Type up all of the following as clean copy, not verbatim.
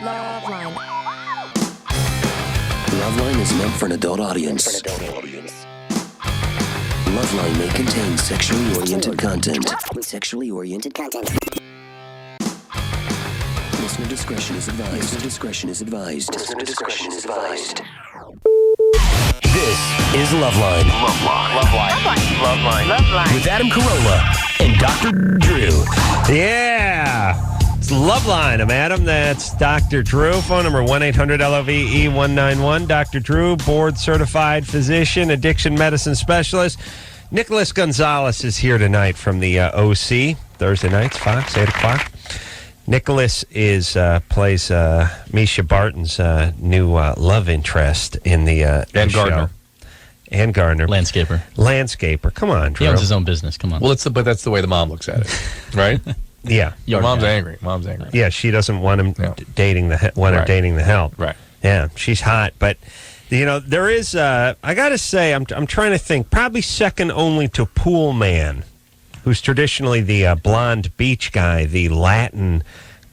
LoveLine. LoveLine is meant for an adult audience. LoveLine may contain sexually oriented content. Listener discretion is advised. This is LoveLine. LoveLine. With Adam Carolla and Dr. Drew. Yeah. It's LoveLine. I'm Adam. That's Dr. Drew. Phone number 1-800-LOVE-191. Dr. Drew, board-certified physician, addiction medicine specialist. Nicholas Gonzalez is here tonight from the OC. Thursday nights, Fox, 8 o'clock. Nicholas plays Misha Barton's new love interest in the And show. Gardner. And Gardner. Landscaper. Come on, Drew. He owns his own business. Come on. Well, but that's the way the mom looks at it, right? Yeah. Mom's angry. Yeah, she doesn't want him dating her dating the help. Right. Yeah, she's hot, but there is. I gotta say, I'm trying to think. Probably second only to Pool Man, who's traditionally the blonde beach guy. The Latin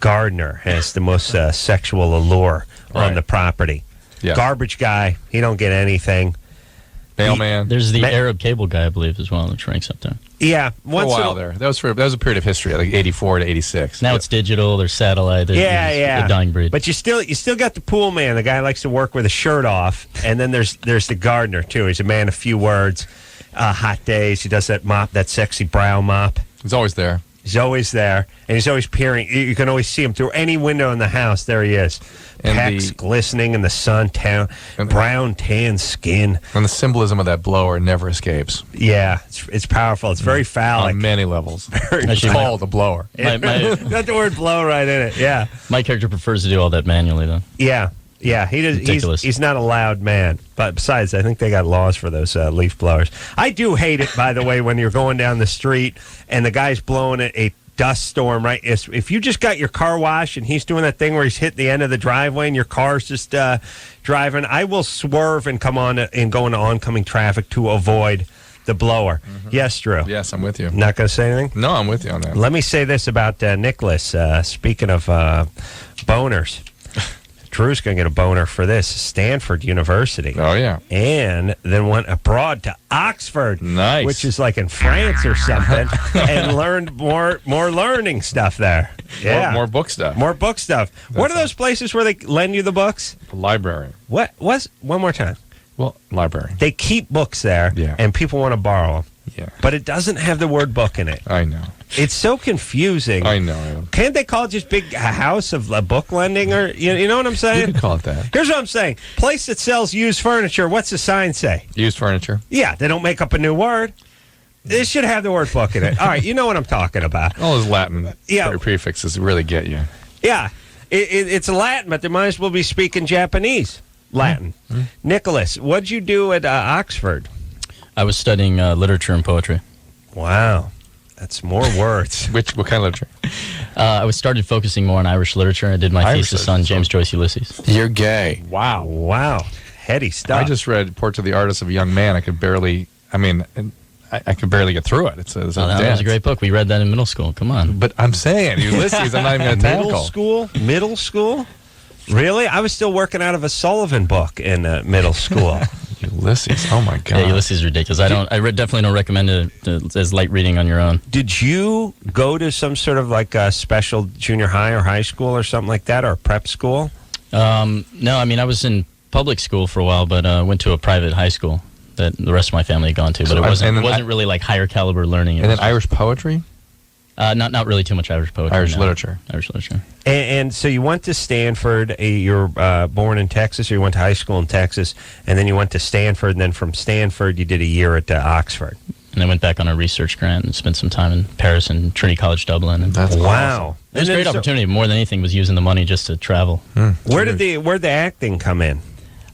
gardener has the most sexual allure on the property. Yeah. Garbage guy, he don't get anything. Mailman. There's the Arab cable guy, I believe, as well, that ranks up there. Yeah, For a while there. That was a period of history, like 84 to 86. Now it's digital. There's satellite. There's the dying breed. But you still got the Pool Man. The guy likes to work with a shirt off, and then there's the gardener too. He's a man of few words. Hot days. He does that mop, that sexy brow mop. He's always there. He's always there, and he's always peering. You can always see him through any window in the house. There he is. And pecs glistening in the sun, brown tan skin. And the symbolism of that blower never escapes. Yeah, it's powerful. It's very phallic. On many levels. It's called the blower. Got the word blow right in it, yeah. My character prefers to do all that manually, though. Yeah, he does. Ridiculous. He's not a loud man. But besides, I think they got laws for those leaf blowers. I do hate it, by the way, when you're going down the street and the guy's blowing a dust storm, right? If you just got your car washed and he's doing that thing where he's hit the end of the driveway and your car's just driving, I will swerve and come on and go into oncoming traffic to avoid the blower. Mm-hmm. Yes, Drew? Yes, I'm with you. Not going to say anything? No, I'm with you on that. Let me say this about Nicholas. Speaking of boners, Drew's going to get a boner for this. Stanford University. Oh, yeah. And then went abroad to Oxford. Nice. Which is like in France or something. And learned more learning stuff there. Yeah. More book stuff. More book stuff. What are those places where they lend you the books? The library. What? One more time. Well, library. They keep books there, and people want to borrow them. Yeah. But it doesn't have the word book in it. I know. It's so confusing. I know. Can't they call it just big house of book lending? Or you know what I'm saying? You can call it that. Here's what I'm saying. Place that sells used furniture, what's the sign say? Used furniture. Yeah, they don't make up a new word. They should have the word book in it. All right, you know what I'm talking about. All those Latin prefixes really get you. Yeah, it's Latin, but they might as well be speaking Japanese. Latin. Mm-hmm. Nicholas, what'd you do at Oxford? I was studying literature and poetry. Wow. That's more words. What kind of literature? I started focusing more on Irish literature. I did my thesis on James Joyce Ulysses. You're gay. Wow. Heady stuff. I just read Portrait of the Artist of a Young Man. I could barely get through it. That was a great book. We read that in middle school. Come on. But I'm saying, Ulysses, I'm not even going to tackle. Middle school? Really? I was still working out of a Sullivan book in middle school. Ulysses, oh my God. Yeah, Ulysses is ridiculous. Definitely don't recommend it as light reading on your own. Did you go to some sort of like a special junior high or high school or something like that, or prep school? No, I was in public school for a while, but went to a private high school that the rest of my family had gone to. But it wasn't really like higher caliber learning. And then Irish poetry? Not really too much Irish poetry. Irish literature. And so you went to Stanford. You were born in Texas, or you went to high school in Texas, and then you went to Stanford, and then from Stanford you did a year at Oxford. And I went back on a research grant and spent some time in Paris and Trinity College Dublin. And That's wow. Awesome. It was a great opportunity. More than anything was using the money just to travel. Where'd the acting come in?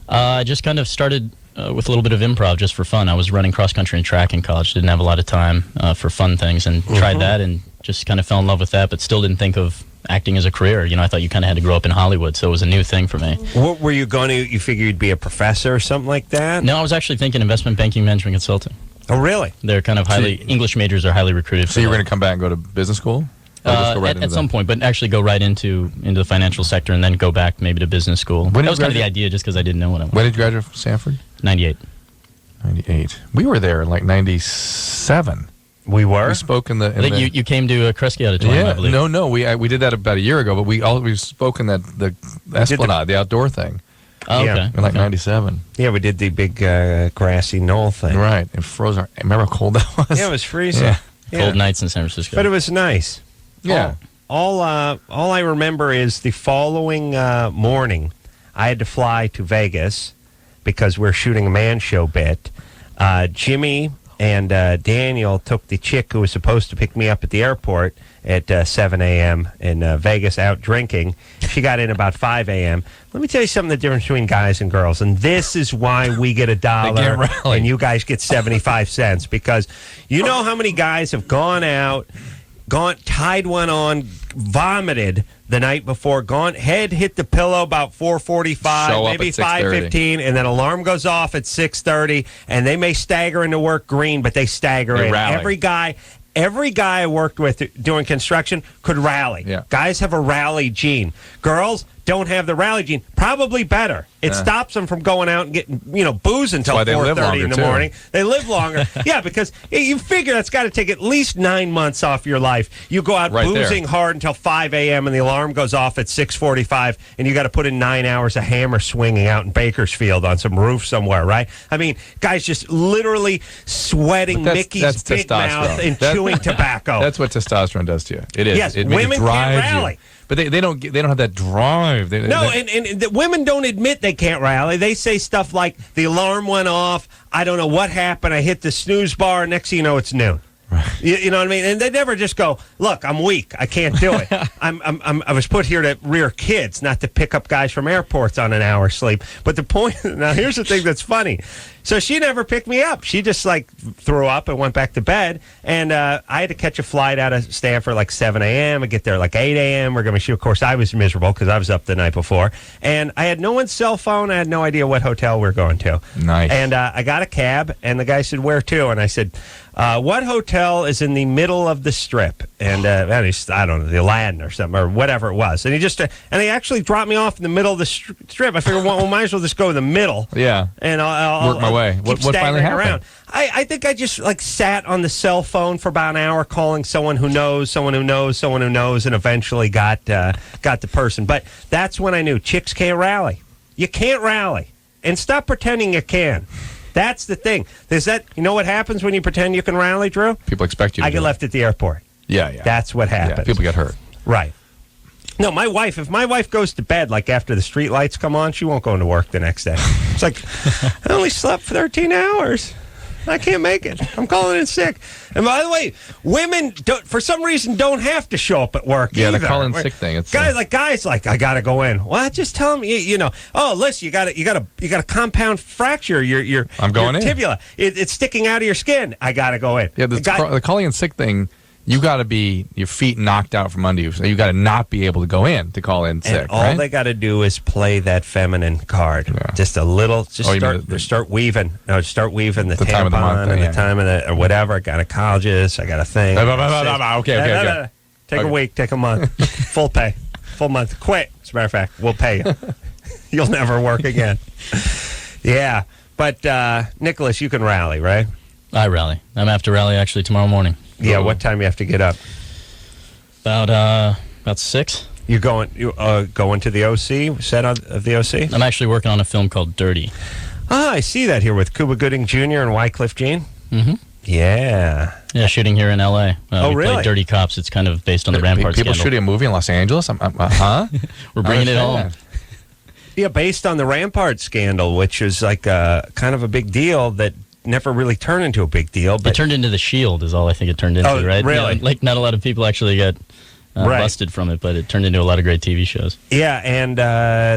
I just kind of started with a little bit of improv just for fun. I was running cross country and track in college. Didn't have a lot of time for fun things, and tried that and just kind of fell in love with that, but still didn't think of acting as a career. I thought you kind of had to grow up in Hollywood, so it was a new thing for me. What were you going to? You figured you'd be a professor or something like that? No, I was actually thinking investment banking, management consulting. Oh, really? They're kind of English majors are highly recruited. So you were going to come back and go to business school? Or just go right into At some point, but actually go right into the financial sector and then go back maybe to business school. When That was kind of the graduate? idea, just because I didn't know what I wanted. When did you graduate from Stanford? 98. 98. We were there in like 97. We were? We spoke in the. I think you came to a Kresge Auditorium, I Yeah, believe. no. We did that about a year ago, but we spoke in the Esplanade, the outdoor thing, Oh, okay. Yeah. in like 97. Yeah, we did the big grassy knoll thing. Right. It froze our. Remember how cold that was? Yeah, it was freezing. Yeah. Yeah. Cold nights in San Francisco. But it was nice. Yeah. All I remember is the following morning, I had to fly to Vegas because we're shooting a man show bit. Jimmy and Daniel took the chick who was supposed to pick me up at the airport at 7 a.m. in Vegas out drinking. She got in about 5 a.m. Let me tell you something, the difference between guys and girls. And this is why we get $1 can't rally. and you guys get 75 cents. Because you know how many guys have gone out, tied one on, vomited the night before, head hit the pillow about 4:45, Show up maybe at 6:30. 5:15, and then alarm goes off at 6:30, and they may stagger into work green, but they stagger They in. rally. Every guy I worked with doing construction could rally. Yeah. Guys have a rally gene. Girls don't have the rally gene. Probably better. It stops them from going out and getting booze until why they live 4:30 in the longer, too. morning. They live longer. Yeah, because you figure that's got to take at least 9 months off your life. You go out Right there. boozing hard until 5 a.m. and the alarm goes off at 6:45, and you got to put in 9 hours of hammer swinging out in Bakersfield on some roof somewhere, right? I mean, guys just literally sweating But Mickey's that's big mouth testosterone. and chewing tobacco. That's what testosterone does to you. It is. Yes, it women can't drives rally. You. But they don't have that drive. No, and the women don't admit they can't rally. They say stuff like, the alarm went off, I don't know what happened, I hit the snooze bar, next thing you know, it's noon. You know what I mean? And they never just go, look, I'm weak, I can't do it. I was put here to rear kids, not to pick up guys from airports on an hour's sleep. But the point, now here's the thing that's funny. So she never picked me up. She just threw up and went back to bed. And I had to catch a flight out of Stanford like 7 a.m. and get there like 8 a.m. We're going to shoot. Of course, I was miserable because I was up the night before. And I had no one's cell phone. I had no idea what hotel we were going to. Nice. And I got a cab, and the guy said, where to? And I said, what hotel is in the middle of the strip? And I don't know, the Aladdin or something, or whatever it was. And he actually dropped me off in the middle of the strip. I figured, well, might as well just go in the middle. Yeah. And I'll Work my way. keep What finally staggering happened? around. I think I just sat on the cell phone for about an hour calling someone who knows, someone who knows, someone who knows, and eventually got the person. But that's when I knew chicks can't rally. You can't rally. And stop pretending you can. That's the thing. You know what happens when you pretend you can rally, Drew? People expect you to I get do it. left at the airport. Yeah. That's what happens. Yeah, people get hurt. Right. No, if my wife goes to bed, like after the street lights come on, she won't go into work the next day. It's like, I only slept for 13 hours. I can't make it. I'm calling in sick. And by the way, women, for some reason, don't have to show up at work Yeah, either. the call in sick thing. It's Guys, I got to go in. Well, just tell them, oh, listen, you got a compound fracture. I'm going your in. tibia. It's sticking out of your skin. I got to go in. Yeah, the calling in sick thing, you got to be your feet knocked out from under you. So you got to not be able to go in to call in sick. And all right? they got to do is play that feminine card. Yeah. Just a little. Just you mean start weaving. No, start weaving the tampon time of the month, and yeah. the time of the or whatever. I got a gynecologist. I got a thing. Okay. Take a week. Take a month. Full pay. Full month. Quit. As a matter of fact, we'll pay you. You'll never work again. Yeah, but Nicholas, you can rally, right? I rally. I'm after rally actually tomorrow morning. Yeah. What time you have to get up? About 6. You going to the OC set of the OC? I'm actually working on a film called Dirty. Ah, I see that here with Cuba Gooding Jr. and Wycliffe Jean. Mm-hmm. Yeah. Yeah, shooting here in L.A. Oh, we really? play Dirty Cops. It's kind of based on the Rampart People scandal. shooting a movie in Los Angeles? Huh? We're bringing it home. Yeah, based on the Rampart scandal, which is like kind of a big deal that never really turned into a big deal. But It turned into The Shield is all I think it turned into, Oh, right? really? Like, not a lot of people actually got Right. busted from it, but it turned into a lot of great TV shows. yeah, and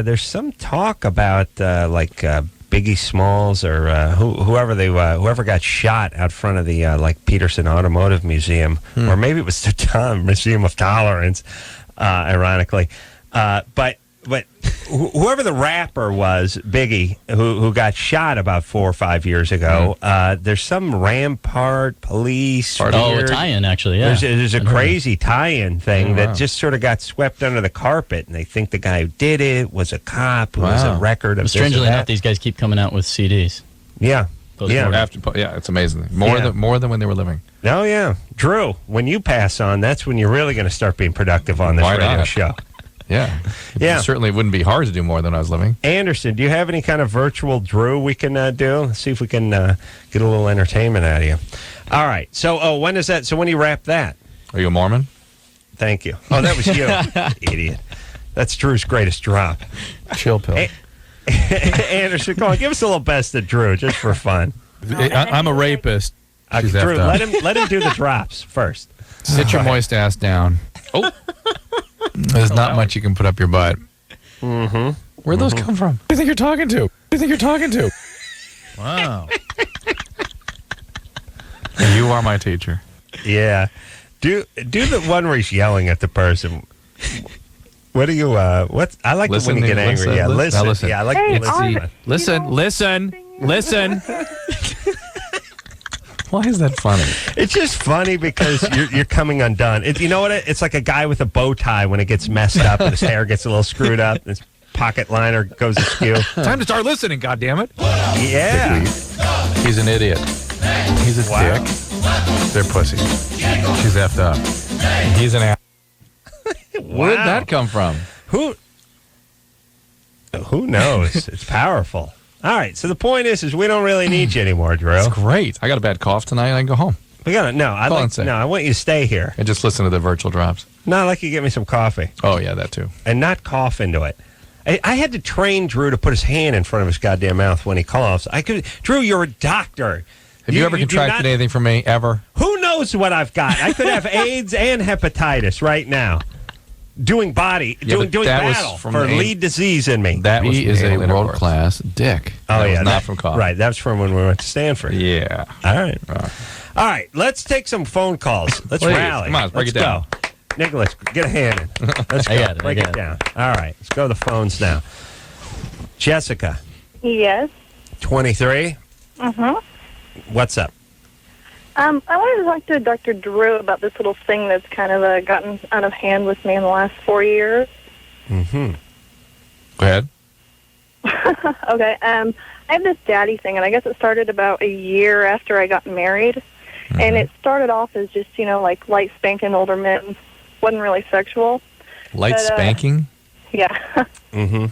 there's some talk about Biggie Smalls or whoever got shot out front of the Peterson Automotive Museum, or maybe it was the Museum of Tolerance, ironically. But whoever the rapper was, Biggie, who got shot about 4 or 5 years ago, there's some Rampart police. A tie-in, actually, yeah. There's a crazy tie-in thing that just sort of got swept under the carpet, and they think the guy who did it was a cop who has a record of this strangely and that. enough, these guys keep coming out with CDs. Yeah. It's amazing. More than when they were living. Oh, yeah. Drew, when you pass on, that's when you're really going to start being productive on this radio show. Yeah. Yeah. It certainly wouldn't be hard to do more than I was living. Anderson, do you have any kind of virtual Drew we can do? Let's see if we can get a little entertainment out of you. All right. So, when is that? So, when do you wrap that? Are you a Mormon? Thank you. Oh, that was you, idiot. That's Drew's greatest drop. Chill pill. Anderson, come on, give us a little best of Drew, just for fun. I'm a rapist. Drew, let him do the drops first. Sit your moist ass down. Oh. There's not much you can put up your butt. Mm-hmm. Where'd those come from? Who do you think you're talking to? Who do you think you're talking to? Wow. You are my teacher. Yeah. Do the one where he's yelling at the person. What do you, what? I like it when you get angry. Yeah, listen. Listen. Yeah, I like Listen. Why is that funny? It's just funny because you're coming undone. You know what? It's like a guy with a bow tie when it gets messed up and his hair gets a little screwed up and his pocket liner goes askew. Time to start listening, goddammit. Yeah. He's an idiot. He's a dick. They're pussy. She's effed up. He's an ass. Where did that come from? Who knows? It's powerful. All right, so the point is we don't really need you anymore, Drew. That's great. I got a bad cough tonight. I can go home. I want you to stay here. And just listen to the virtual drops. No, I'd like you to get me some coffee. Oh, yeah, that too. And not cough into it. I had to train Drew to put his hand in front of his goddamn mouth when he coughs. Drew, you're a doctor. Have you ever contracted anything from me, ever? Who knows what I've got? I could have AIDS and hepatitis right now. Doing battle for lead disease in me. That is a world-class dick. Oh, that was not from coffee. Right, that's from when we went to Stanford. Yeah. All right. All right, let's take some phone calls. Let's rally. Come on, let's break it down. Go. Nicholas, get a hand in. Let's go. Break it down. All right, let's go to the phones now. Jessica. Yes. 23? Mm-hmm. What's up? I wanted to talk to Dr. Drew about this little thing that's kind of gotten out of hand with me in the last 4 years. Mm-hmm. Go ahead. Okay. I have this daddy thing, and I guess it started about a year after I got married. Mm-hmm. And it started off as just, like light spanking older men. Wasn't really sexual. Light spanking? Yeah. Mm-hmm.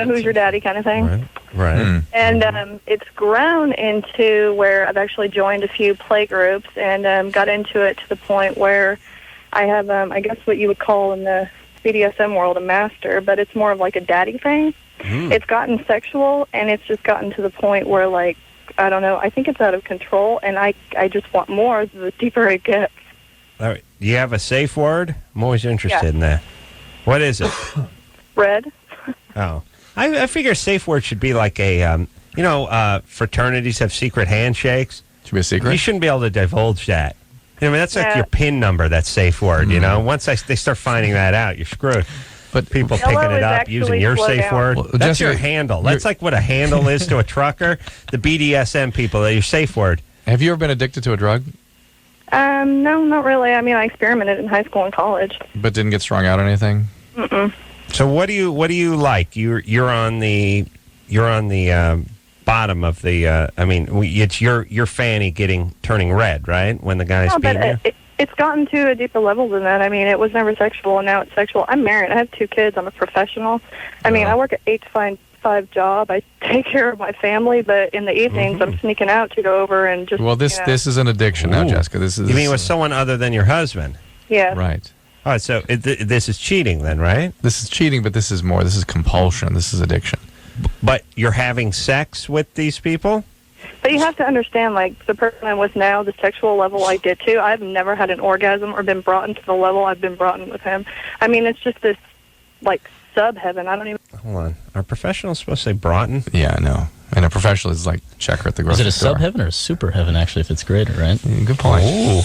Who's your daddy kind of thing. Right. And it's grown into where I've actually joined a few play groups and got into it to the point where I have, I guess what you would call in the BDSM world a master, but it's more of like a daddy thing. It's gotten sexual, and it's just gotten to the point where, like, I don't know, I think it's out of control, and I just want more the deeper it gets. All right. Do you have a safe word? I'm always interested in that. What is it? Red. Oh. I figure a safe word should be like a, fraternities have secret handshakes. Should be a secret? You shouldn't be able to divulge that. That's like your PIN number, that safe word, Once they start finding that out, you're screwed. But people picking it up, using your safe word. Well, that's your handle. That's like what a handle is to a trucker. The BDSM people, your safe word. Have you ever been addicted to a drug? No, not really. I mean, I experimented in high school and college. But didn't get strung out or anything? Mm-mm. So what do you like? You're on the bottom of the. It's your fanny turning red, right? When the guy's beating you. It's gotten to a deeper level than that. I mean, it was never sexual, and now it's sexual. I'm married. I have 2 kids. I'm a professional. I mean, I work an 8 to 5 job. I take care of my family, but in the evenings, I'm sneaking out to go over and just. Well, this is an addiction now, Jessica. This is. You mean with someone other than your husband? Yeah. Right. All right, so this is cheating then, right? This is cheating, but this is more. This is compulsion. This is addiction. But you're having sex with these people? But you have to understand, like, the person I'm with now, the sexual level I get to, I've never had an orgasm or been brought into the level I've been brought in with him. I mean, it's just this, like, sub-heaven. I don't even... Hold on. Are professionals supposed to say Broughton? Yeah, I know. And a professional is like checker at the grocery store. Is it a sub-heaven or a super-heaven, actually, if it's greater, right? Yeah, good point. Ooh.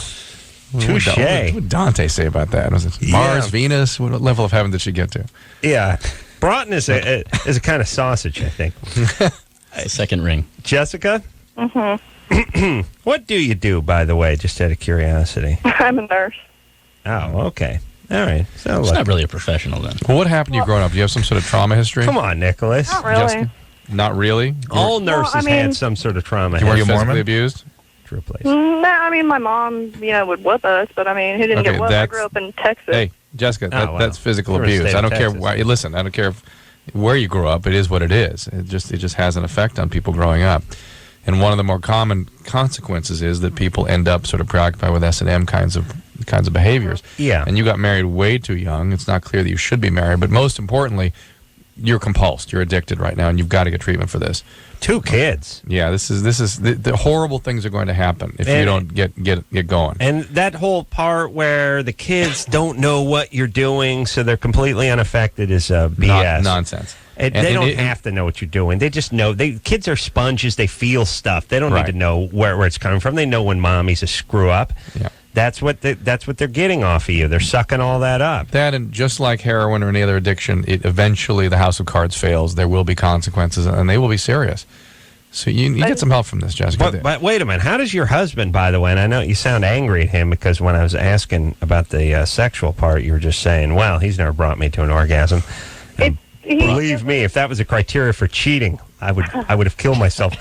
Touche. What did Dante say about that? Was it Mars, Venus? What level of heaven did she get to? Yeah. Broughton is a kind of sausage, I think. Second ring. Jessica? Mm-hmm. What do you do, by the way, just out of curiosity? I'm a nurse. Oh, okay. All right. So It's not really a professional then. Well, what happened to you growing up? Do you have some sort of trauma history? Come on, Nicholas. Not really. Jessica? Not really? All nurses had some sort of trauma. Were you history. physically abused? True place. No, I mean, my mom, would whip us, but I mean, who didn't Okay, get whipped? I grew up in Texas. Hey, Jessica, Oh, wow. that's physical You're in the abuse. state I of don't care Texas. why. Listen, I don't care where you grew up. It is what it is. It just has an effect on people growing up. And one of the more common consequences is that people end up sort of preoccupied with S&M kinds of behaviors. Yeah. And you got married way too young. It's not clear that you should be married. But most importantly, you're compulsed. You're addicted right now, and you've got to get treatment for this. 2 kids. Yeah, this is the horrible things are going to happen if you don't get going. And that whole part where the kids don't know what you're doing, so they're completely unaffected is BS. Nonsense. They don't have to know what you're doing. They just know. Kids are sponges. They feel stuff. They don't Right. need to know where it's coming from. They know when mommy's a screw up. Yeah. That's what they're getting off of you. They're sucking all that up. That, and just like heroin or any other addiction, eventually the house of cards fails. There will be consequences, and they will be serious. So you get some help from this, Jessica. But wait a minute. How does your husband, by the way, and I know you sound angry at him because when I was asking about the sexual part, you were just saying, well, he's never brought me to an orgasm. And believe me, if that was a criteria for cheating, I would have killed myself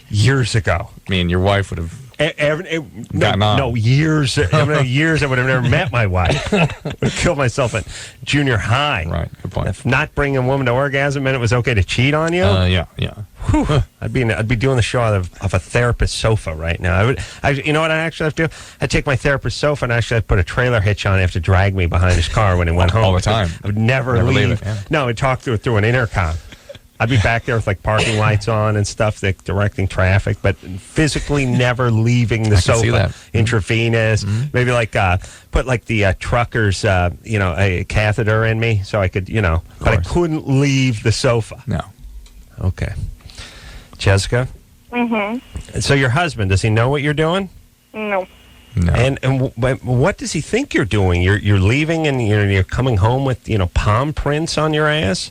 years ago. I mean, your wife would have gotten on. No, years. How many years I would have never met my wife. I would have killed myself at junior high. Right, good point. If not bringing a woman to orgasm meant it was okay to cheat on you, Yeah. whew, I'd be doing the show of a therapist sofa right now. You know what I actually have to do? I'd take my therapist sofa and actually I'd put a trailer hitch on. He'd have to drag me behind his car when he went home. All the time. I would never leave. it, yeah. No, I'd talk through an intercom. I'd be back there with like parking lights on and stuff, like directing traffic, but physically never leaving the can see sofa. that. Intravenous, maybe like put like the trucker's, a catheter in me so I could, but I couldn't leave the sofa. No. Okay. Jessica? Mm-hmm. So your husband, does he know what you're doing? No. No. And what does he think you're doing? You're leaving and you're coming home with, palm prints on your ass?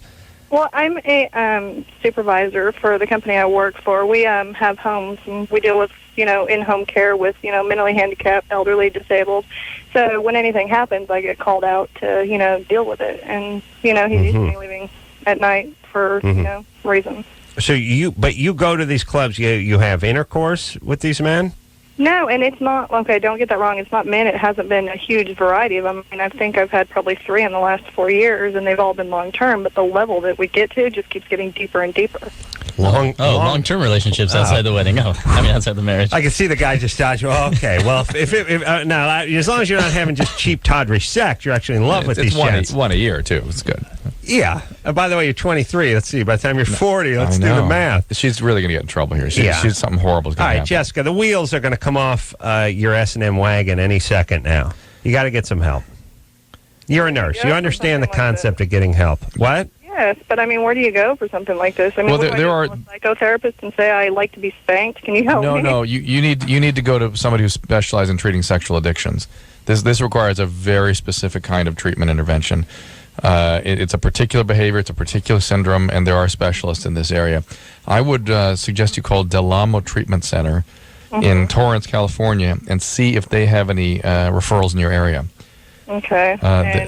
Well, I'm a supervisor for the company I work for. We have homes, and we deal with, in-home care with, mentally handicapped, elderly, disabled. So when anything happens, I get called out to, deal with it. And, he's usually leaving at night for, reasons. So you go to these clubs, you have intercourse with these men? No, and it's not, okay, don't get that wrong. It's not men. It hasn't been a huge variety of them. I mean, I think I've had probably 3 in the last 4 years, and they've all been long-term, but the level that we get to just keeps getting deeper and deeper. Long-term relationships outside the wedding. Oh, I mean, outside the marriage. I can see the guy just dodging. Oh, okay, well, now, as long as you're not having just cheap, tawdry sex, you're actually in love with these gents. One a year, too. It's good. Yeah. By the way, you're 23. Let's see. By the time you're 40, let's do the math. She's really going to get in trouble here. She's something horrible is All going to right, happen. Jessica, the wheels are going to come off your S&M wagon any second now. You got to get some help. You're a nurse. Yeah, You understand the something like concept of getting help. What? Yes, but I mean, where do you go for something like this? I mean, Well, what do I there do? are- Call a psychotherapist and say I like to be spanked. Can you help me? No. You need to go to somebody who specializes in treating sexual addictions. This requires a very specific kind of treatment intervention. It's a particular behavior, it's a particular syndrome, and there are specialists in this area. I would suggest you call Del Amo Treatment Center in Torrance, California, and see if they have any referrals in your area. Okay.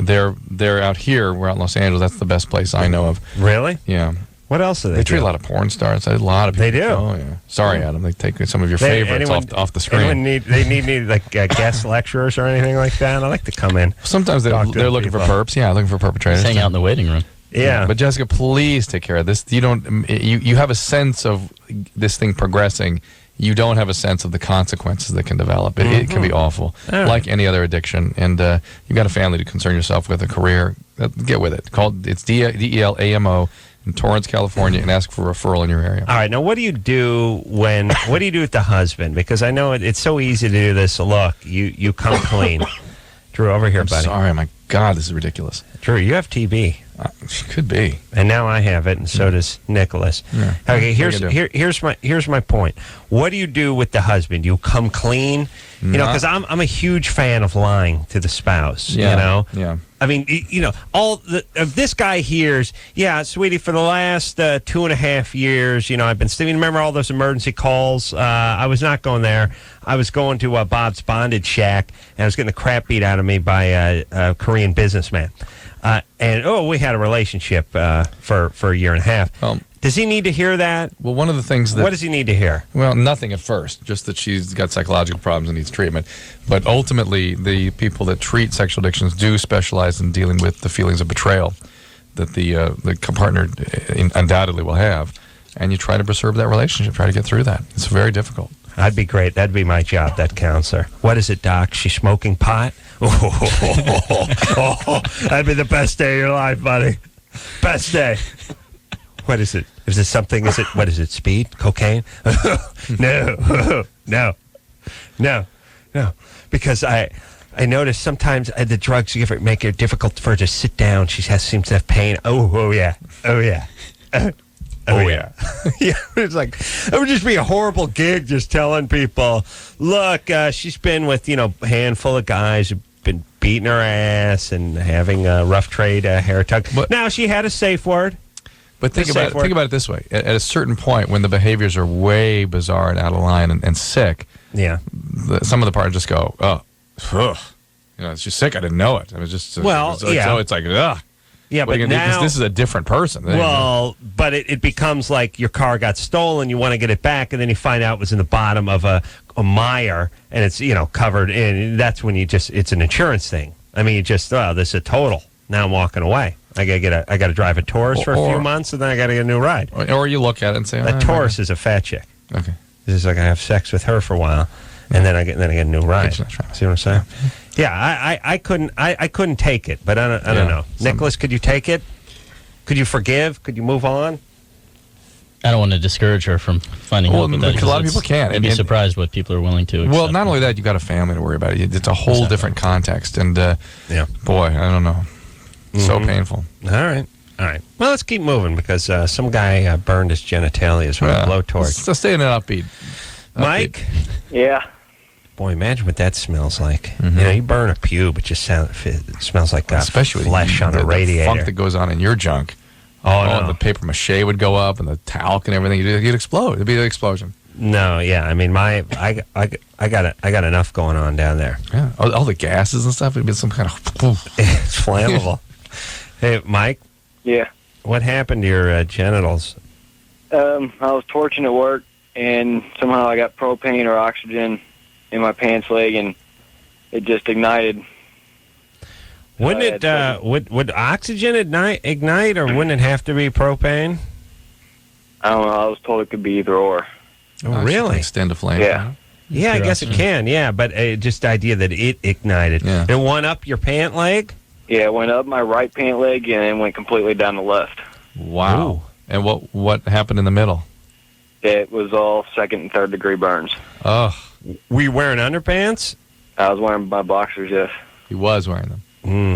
They're out here. We're out in Los Angeles. That's the best place I know of. Really? Yeah. What else do They treat a lot of porn stars. A lot of people. They do? Oh, yeah. Sorry, Adam. They take some of your favorites off the screen. They need like guest lecturers or anything like that? I like to come in. Sometimes they're Talk to looking for people. perps. Yeah, looking for perpetrators. Just hang out in the waiting room. Yeah. But Jessica, please take care of this. You have a sense of this thing progressing. You don't have a sense of the consequences that can develop. It can be awful, All right. like any other addiction. And you've got a family to concern yourself with, a career. Get with it. It's DELAMO in Torrance, California, and ask for a referral in your area. All right. Now, what do you do with the husband? Because I know it's so easy to do this. Look, you come clean. Drew, over here, I'm buddy. sorry, my God, this is ridiculous. Drew, you have TB. Could be. And now I have it, and so does Nicholas. Yeah. Okay, What do you do? here's my point. What do you do with the husband? You come clean, because I'm a huge fan of lying to the spouse. Yeah. You know, Yeah. I mean, this guy hears, yeah, sweetie, for the last 2.5 years, I've been still. Remember all those emergency calls? I was not going there. I was going to Bob's Bondage Shack, and I was getting the crap beat out of me by a Korean businessman. We had a relationship for a year and a half. Does he need to hear that? Well, one of the things that... What does he need to hear? Well, nothing at first, just that she's got psychological problems and needs treatment. But ultimately, the people that treat sexual addictions do specialize in dealing with the feelings of betrayal that the partner undoubtedly will have. And you try to preserve that relationship, try to get through that. It's very difficult. I'd be great. That'd be my job, that counselor. What is it, Doc? She's smoking pot? That'd be the best day of your life, buddy. Best day. What is it? Is it something? What is it? Speed? Cocaine? No. Because I notice sometimes the drugs make it difficult for her to sit down. She seems to have pain. Oh yeah. Yeah. Yeah, it's like it would just be a horrible gig just telling people, look, she's been with a handful of guys who've been beating her ass and having a rough trade hair tug. But now she had a safe word. But think about it this way: at a certain point, when the behaviors are way bizarre and out of line and sick, some of the partners just go, she's sick. I didn't know it. I was just So it's like, ugh. Yeah, but now this is a different person. Well, but it becomes like your car got stolen, you want to get it back, and then you find out it was in the bottom of a mire, and it's covered in. That's when it's an insurance thing. I mean, this is a total. Now I'm walking away. I got to drive a Taurus for a few months, and then I got to get a new ride. Or you look at it and say, that Taurus is a fat chick. Okay, this is like I have sex with her for a while, and then I get a new ride. See what I'm saying? Yeah, I couldn't take it, but I don't know. Nicholas, could you take it? Could you forgive? Could you move on? I don't want to discourage her from finding help with that. Because a lot of people can't. You'd be surprised what people are willing to accept. Well, not only that, you've got a family to worry about. It's a whole different context. And, boy, I don't know. So painful. All right. Well, let's keep moving because some guy burned his genitalia with a blowtorch. Let's stay in an upbeat. Mike? Yeah. Boy, imagine what that smells like. You burn a pube, it just it smells like especially flesh on a radiator. The funk that goes on in your junk. And the paper mache would go up, and the talc and everything. You'd explode. It'd be an explosion. No, yeah. I mean, I got enough going on down there. Yeah, all the gases and stuff. It'd be some kind of. It's flammable. Hey, Mike. Yeah. What happened to your genitals? I was torching at work, and somehow I got propane or oxygen in my pants leg, and it just ignited. Wouldn't it? Would oxygen ignite, or wouldn't it have to be propane? I don't know. I was told it could be either or. Oh, really? Extend a flame. Yeah. Yeah, I guess it can. Yeah, but just the idea that it ignited. Yeah. It went up your pant leg. Yeah, it went up my right pant leg and then went completely down the left. Wow. Ooh. And what happened in the middle? It was all second and third degree burns. Oh. Were you wearing underpants? I was wearing my boxers, yes. He was wearing them.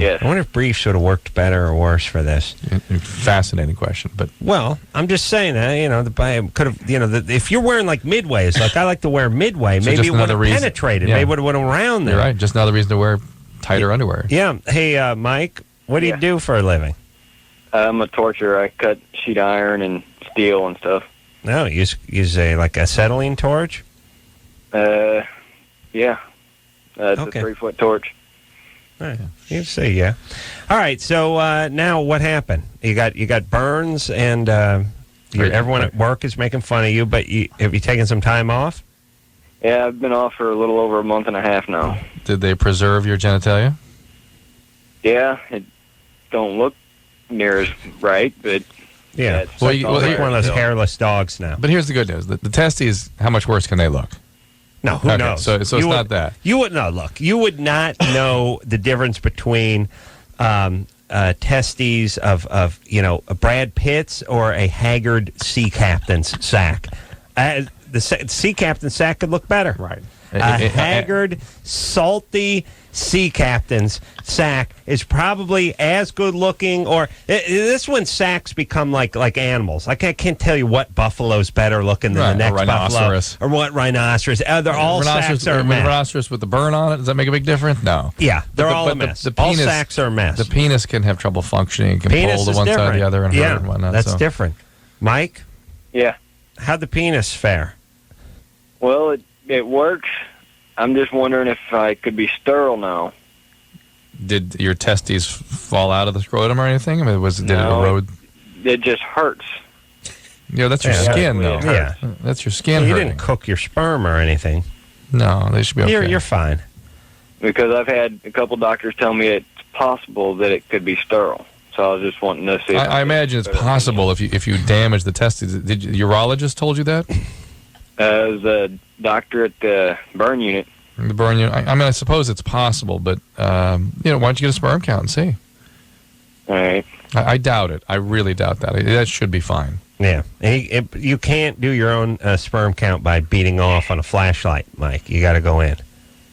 Yes. I wonder if briefs would have worked better or worse for this. Fascinating question, but I'm just saying that the could have if you're wearing like midways, like I like to wear midway, so maybe it would have penetrated, maybe it would have went around there. You're right. Just another reason to wear tighter underwear. Yeah. Hey, Mike, what do you do for a living? I'm a torturer. I cut sheet iron and steel and stuff. No, use a acetylene torch. Yeah. It's a 3-foot torch. All right. You say yeah. All right. So now what happened? You got burns, and everyone at work is making fun of you. But have you taken some time off? Yeah, I've been off for a little over a month and a half now. Did they preserve your genitalia? Yeah, it don't look near as right, but yeah. It's like one of those hairless dogs now. But here's the good news: the testes. How much worse can they look? No, who knows? So it's not that. You would not look. You would not know the difference between testes of Brad Pitt's or a haggard sea captain's sack. The sea captain's sack could look better. Right. A haggard, salty sea captain's sack is probably as good looking, or this when sacks become like animals. I can't tell you what buffalo's better looking than the next buffalo, or what rhinoceros. They're all sacks are a mess. Rhinoceros with the burn on it, does that make a big difference? No. Yeah, they're all a mess. All sacks are a mess. The penis can have trouble functioning. It can pull to one side or the other and hurt and whatnot. That's different. Mike? Yeah. How'd the penis fare? Well, it works. I'm just wondering if I could be sterile now. Did your testes fall out of the scrotum or anything? I mean, did it erode? It just hurts. Yeah, that's your skin, though. Yeah. That's your skin You hurting. didn't cook your sperm or anything. No, they should be okay. You're fine. Because I've had a couple doctors tell me it's possible that it could be sterile. So I was just wanting to see. I imagine it's possible if you damage the testes. Did your urologist told you that? As a doctor at the burn unit. The burn unit. I mean, I suppose it's possible, but why don't you get a sperm count and see? All right. I doubt it. I really doubt that. That should be fine. Yeah. You can't do your own sperm count by beating off on a flashlight, Mike. You got to go in.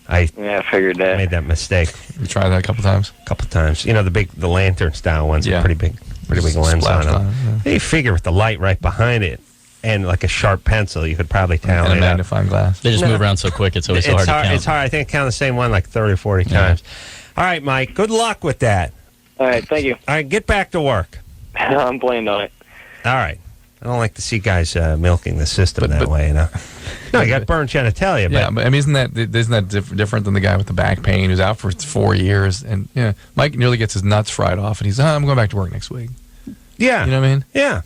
I figured that. Made that mistake. You tried that a couple times? A couple times. The lantern style ones with pretty big lens on them. Yeah. You figure with the light right behind it and like a sharp pencil, you could probably tally and a magnifying glass. They just move around so quick, it's always hard to count. It's hard. I think I count the same one like 30 or 40 times. All right, Mike. Good luck with that. All right, thank you. All right, get back to work. I'm planning on it. All right. I don't like to see guys milking the system that way, No, you got burnt genitalia. Yeah, but I mean, isn't that different than the guy with the back pain who's out for 4 years? And Mike nearly gets his nuts fried off, and he's, I'm going back to work next week. Yeah. You know what I mean? Yeah.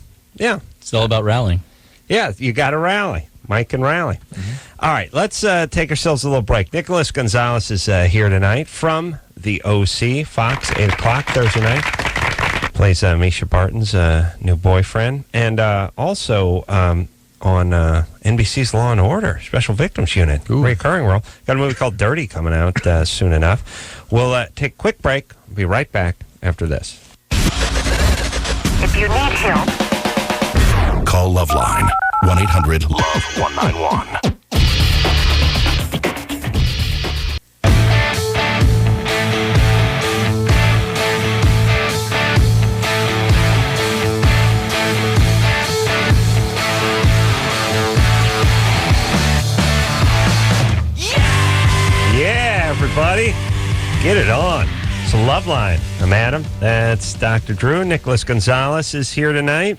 It's all about rallying. Yeah, you got to rally. Mike can rally. Mm-hmm. All right, let's take ourselves a little break. Nicholas Gonzalez is here tonight from the OC, Fox, 8 o'clock Thursday night. Plays Misha Barton's new boyfriend. And also on NBC's Law & Order, Special Victims Unit, recurring role. Got a movie called Dirty coming out soon enough. We'll take a quick break. We'll be right back after this. If you need help, call LoveLine. 1-800-LOVE-191. Yeah, everybody. Get it on. It's LoveLine. I'm Adam. That's Dr. Drew. Nicholas Gonzalez is here tonight.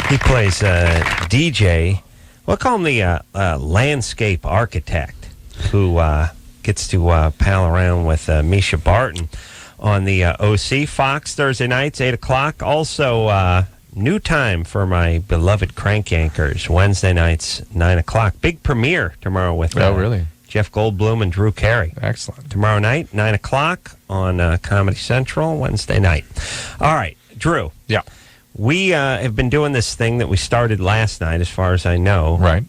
He plays DJ. We'll call him the landscape architect who gets to pal around with Misha Barton on the OC. Fox Thursday nights, 8 o'clock. Also, new time for my beloved Crank Yankers, Wednesday nights, 9 o'clock. Big premiere tomorrow with really? Jeff Goldblum and Drew Carey. Excellent. Tomorrow night, 9 o'clock on Comedy Central, Wednesday night. All right, Drew. Yeah. We have been doing this thing that we started last night, as far as I know. Right.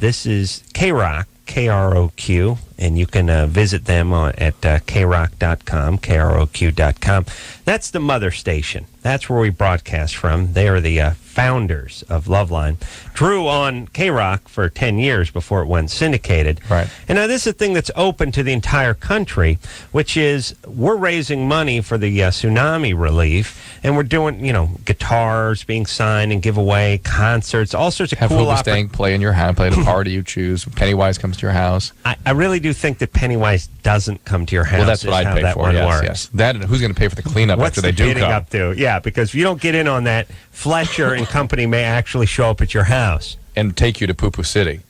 This is K-Rock, K-R-O-Q, and you can visit them at kroq.com, kroq.com. That's the mother station. That's where we broadcast from. They are the founders of LoveLine. Drew on K-Rock for 10 years before it went syndicated. Right. And now this is a thing that's open to the entire country, which is we're raising money for the tsunami relief, and we're doing, guitars being signed and giveaway, concerts, all sorts of Have cool Hoobastank play in your house, play at a party you choose. Pennywise comes to your house. I really do think that Pennywise doesn't come to your house. Well, that's what I'd pay for. Yes, yes. That and who's going to pay for the cleanup What's after they do come? Up to? Yeah, because if you don't get in on that, Fletcher and company may actually show up at your house and take you to Poo Poo City.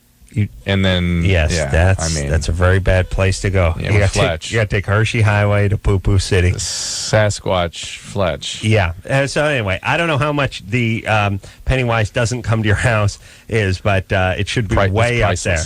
And then that's a very bad place to go. Yeah, you got Fletch. to take Hershey Highway to Poo Poo City. Sasquatch Fletch. Yeah. So anyway, I don't know how much the Pennywise doesn't come to your house is, but it should be way up there.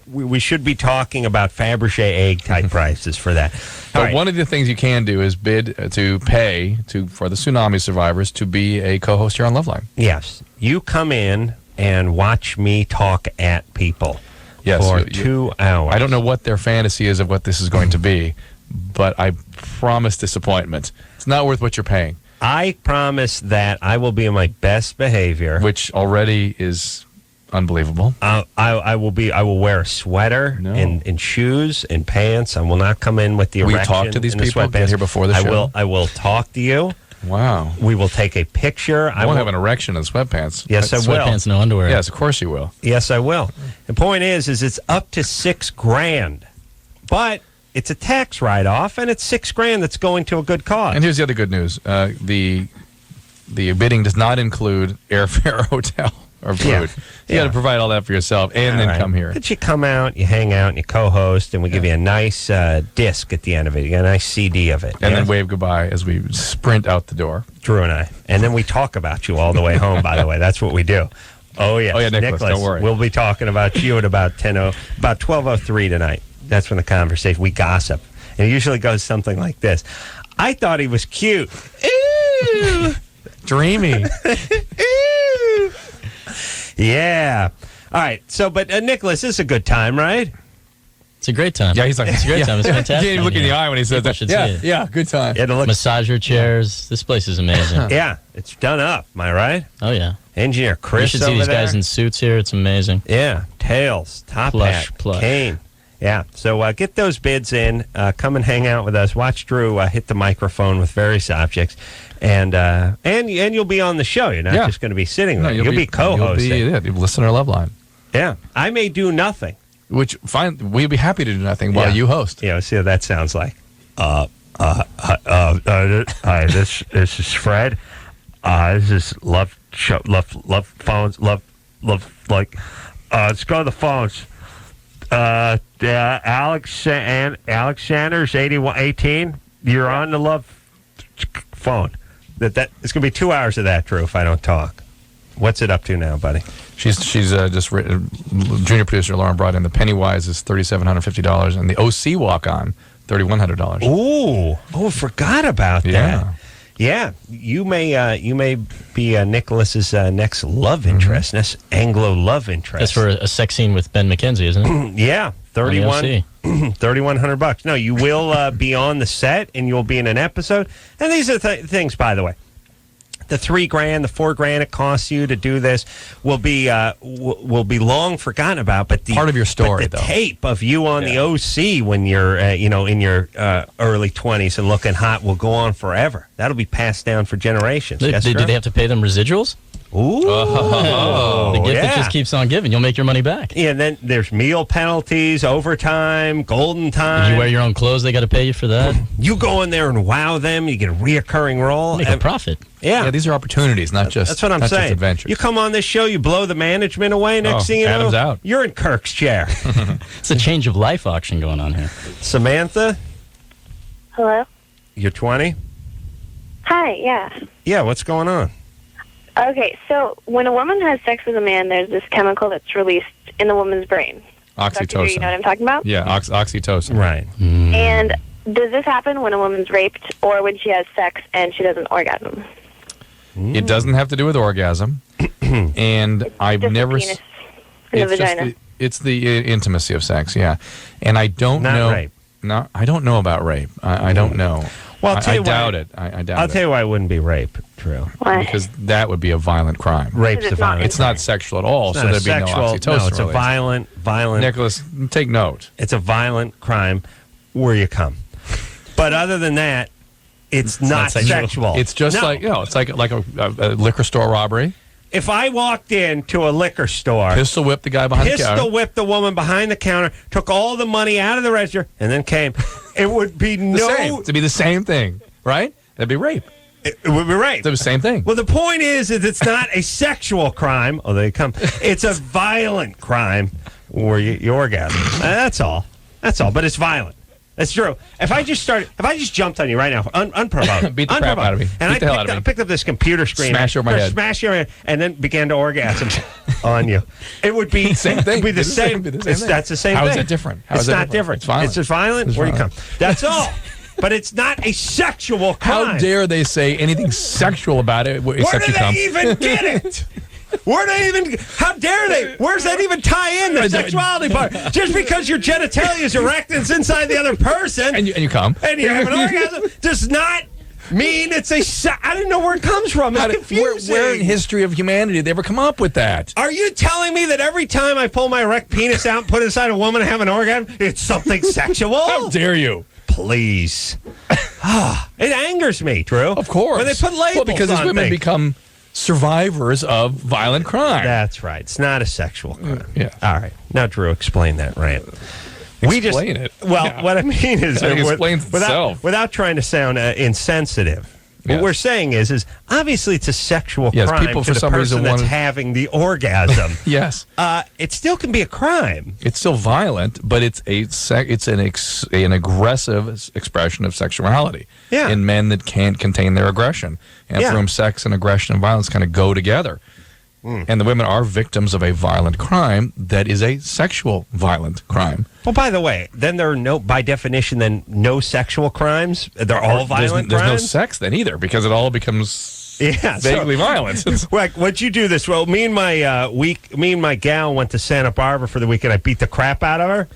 We should be talking about Fabergé egg type prices for that. But one of the things you can do is bid to pay for the tsunami survivors to be a co-host here on LoveLine. Yes. You come in and watch me talk at people for 2 hours. I don't know what their fantasy is of what this is going to be, but I promise disappointment. It's not worth what you're paying. I promise that I will be in my best behavior. Which already is Unbelievable. I will wear a sweater and shoes and pants. I will not come in with the erection. Will you talk to these and the people? Get sweatpants. here before the show? I will talk to you. Wow. We will take a picture. I won't have an erection in sweatpants. Yes, I will. Sweatpants, no underwear. Yes, of course you will. Yes, I will. The point is it's up to $6,000, but it's a tax write-off, and it's $6,000 that's going to a good cause. And here's the other good news: the bidding does not include airfare, hotel, or food. Yeah. You got to provide all that for yourself, and then come here. But you come out, you hang out, and you co-host, and we give you a nice disc at the end of it. You get a nice CD of it. And then wave goodbye as we sprint out the door. Drew and I. And then we talk about you all the way home, by the way. That's what we do. Oh, yes. Oh, yeah, Nicholas, don't worry. We'll be talking about you at about 12:03 tonight. That's when the conversation, we gossip. And it usually goes something like this. I thought he was cute. Ooh. Dreamy. Ooh. Yeah. All right. So, but Nicholas, this is a good time, right? It's a great time. Yeah, he's like, it's a great time. It's fantastic. You can't even look in the eye when he says that. Should see it. Yeah, good time. Massager chairs. This place is amazing. Yeah, it's done up. Am I right? Oh, yeah. Engineer Chris You should see these guys in suits here. It's amazing. Yeah, tails, top hat, cane. Yeah, so get those bids in. Come and hang out with us. Watch Drew hit the microphone with various objects, and you'll be on the show. You're not just going to be sitting there. You'll be co-hosting. You'll listen to our Loveline. Yeah, I may do nothing. Which fine, we'd be happy to do nothing while you host. Yeah, see what that sounds like. Hi, this is Fred. This is Love Phones. Love like. Let's go to the phones. Alexander's 18. You're on the Love phone. That it's gonna be 2 hours of that, Drew. If I don't talk, what's it up to now, buddy? She's just written. Junior producer Lauren brought in the Pennywise is $3,750, and the OC walk on $3,100. Oh, forgot about that. Yeah, you may be Nicholas's next love interest, next Anglo love interest. That's for a sex scene with Ben McKenzie, isn't it? Yeah, $3,100. No, you will be on the set, and you'll be in an episode. And these are things, by the way. The $3,000, the $4,000 it costs you to do this will be long forgotten about. But the part of your story, the tape of you on the OC when you're in your early 20s and looking hot will go on forever. That'll be passed down for generations. Do they have to pay them residuals? Ooh, the gift that just keeps on giving. You'll make your money back. Yeah, and then there's meal penalties, overtime, golden time. If you wear your own clothes, they got to pay you for that. You go in there and wow them. You get a reoccurring role. Make a profit. Yeah, these are opportunities, not just. That's what I'm saying. Adventures. You come on this show, you blow the management away. Next thing you know, Adam's out. You're in Kirk's chair. It's a change of life auction going on here. Samantha, Hello? you're 20. Hi, yeah. Yeah, what's going on? Okay, so when a woman has sex with a man, there's this chemical that's released in the woman's brain. Oxytocin. You know what I'm talking about? Yeah, oxytocin. Right. And does this happen when a woman's raped or when she has sex and she doesn't orgasm? It doesn't have to do with orgasm, and I've Just never. the penis in the vagina. It's the intimacy of sex, yeah. And I don't know. Rape. No, I don't know about rape. I don't know. Well, I doubt it. I doubt it. I'll tell you why it wouldn't be rape, Drew. Why? Because that would be a violent crime. Rape's a violent. It's not sexual at all, so there'd be no oxytocin. No, it's a release. violent. Nicholas, take note. It's a violent crime where you come. But other than that, it's not sexual. It's just it's like a liquor store robbery. If I walked into a liquor store, pistol whipped the guy behind the counter, pistol whipped the woman behind the counter, took all the money out of the register, and then came, it would be it'd be the same thing, right? That'd be rape. It would be rape. It's the same thing. Well, the point is that it's not a sexual crime. Oh, they come. It's a violent crime where you orgasm. That's all. That's all. But it's violent. That's true. If I just jumped on you right now, unprovoked, beat the crap out of me, and I picked up this computer screen, smash over my head, and then began to orgasm on you, it would be same thing. It'd be the same. That's the same thing. How is that different? It's not different. It's just violent. Where you come. That's all. But it's not a sexual crime. How dare they say anything sexual about it except you come? Where do they even get it? How dare they? Where's that even tie in, the sexuality part? Just because your genitalia is erect and it's inside the other person. And you come. And you have an orgasm does not mean it's I didn't know where it comes from. It's confusing. Where in history of humanity did they ever come up with that? Are you telling me that every time I pull my erect penis out and put it inside a woman and have an orgasm, it's something sexual? How dare you? Please. It angers me, Drew. Of course. When they put labels because as on women things. become survivors of violent crime. That's right. It's not a sexual crime. Yeah. All right. Now, Drew, explain that rant. Explain it. Well, Yeah. what I mean is, It explains itself. without trying to sound insensitive. Yes. What we're saying is obviously it's a sexual Yes, crime people to for the some person reason that's want- having the orgasm. Yes. It still can be a crime. It's still violent, but it's an aggressive expression of sexuality Yeah. in men that can't contain their aggression, and Yeah. for whom sex and aggression and violence kind of go together. And the women are victims of a violent crime that is a sexual violent crime. Well, by the way, then there are by definition, no sexual crimes. They're all violent There's no crimes. sex then either, because it all becomes Yeah, vaguely violent. Like, what'd you do this? Well, me and my gal went to Santa Barbara for the weekend. I beat the crap out of her.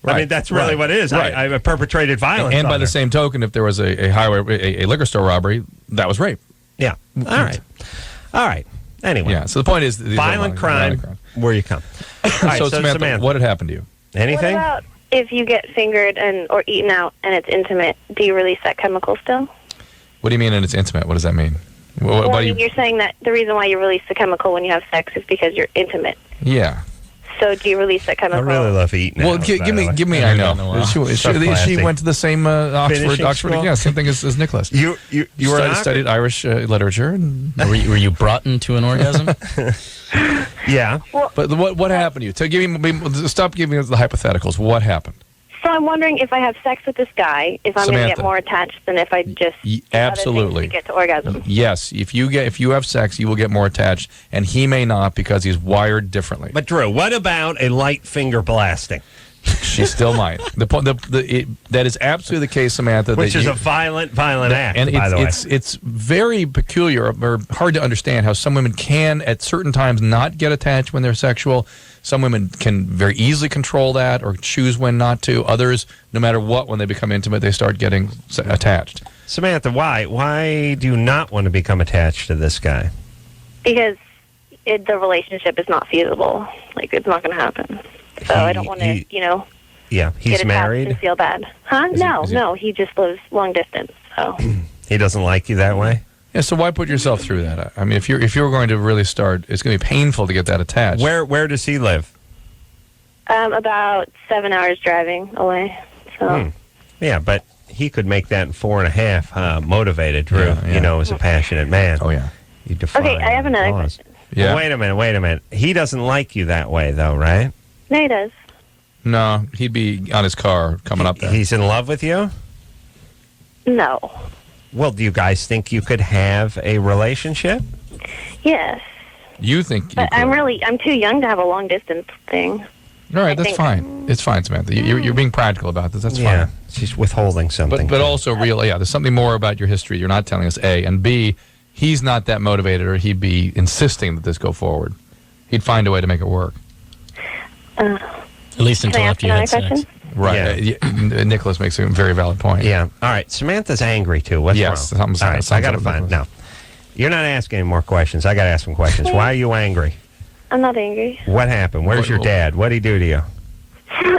I mean, that's really what it is. Right. I perpetrated violence. And by on the her. same token, if there was a liquor store robbery, that was rape. Yeah. All right. Anyway. Yeah. So the point is, these are Violent crime. Where you come. All right, so Samantha, what had happened to you? Anything? What about if you get fingered or eaten out and it's intimate? Do you release that chemical still? What do you mean and it's intimate? What does that mean? What Well, do you- you're saying that the reason why you release the chemical when you have sex is because you're intimate. Yeah. So do you release that I chemical? really love eating. Well, out, give by the me. way. I Never done in a know. while. She classy. went to the same Finishing Oxford. school? Yeah, same thing as Nicholas. You were an studied Irish literature. And, Were you brought into an orgasm? Yeah. but what happened to you? Stop giving us the hypotheticals. What happened? So I'm wondering if I have sex with this guy, if I'm going to Samantha. get more attached than if I just do other things Absolutely. to get to orgasm. Yes. If you have sex, you will get more attached, and he may not because he's wired differently. But Drew, what about a light finger blasting, She still might. That is absolutely the case, Samantha. which that is you- a violent act, and by the way? it's very peculiar or hard to understand how some women can at certain times not get attached when they're sexual. Some women can very easily control that or choose when not to. Others, no matter what, when they become intimate, they start getting attached. Samantha, why do you not want to become attached to this guy? Because the relationship is not feasible. Like, it's not going to happen. So I don't want to, Yeah, get he's attached married. and feel bad. Huh? No, he just lives long distance. So He doesn't like you that way. Yeah, so why put yourself through that? I mean, if you're going to really start, it's going to be painful to get that attached. Where does he live? about 7 hours driving away. So Yeah, but he could make that in 4.5. Motivated, Drew. Yeah. As a passionate man. Oh yeah. You defy okay, I have another laws. question. Yeah. Well, wait a minute. He doesn't like you that way, though, right? No, he does. No, he'd be on his car coming up there. He's in love with you? No. Well, do you guys think you could have a relationship? Yes, You think you but could. I'm too young to have a long distance thing. All right, that's think- fine. It's fine, Samantha. You're being practical about this. That's Yeah, fine. she's withholding something. But also real. Yeah, there's something more about your history. You're not telling us, A, and B, he's not that motivated, or he'd be insisting that this go forward. He'd find a way to make it work. At least until Can I after ask you another had sex. question? Right. Nicholas makes a very valid point. Yeah. All right. Samantha's angry too. What's Yes, wrong? something's- All right. I got to something's find. up with No, you're not asking any more questions. I got to ask some questions. Why are you angry? I'm not angry. What happened? Where's your dad? What did he do to you?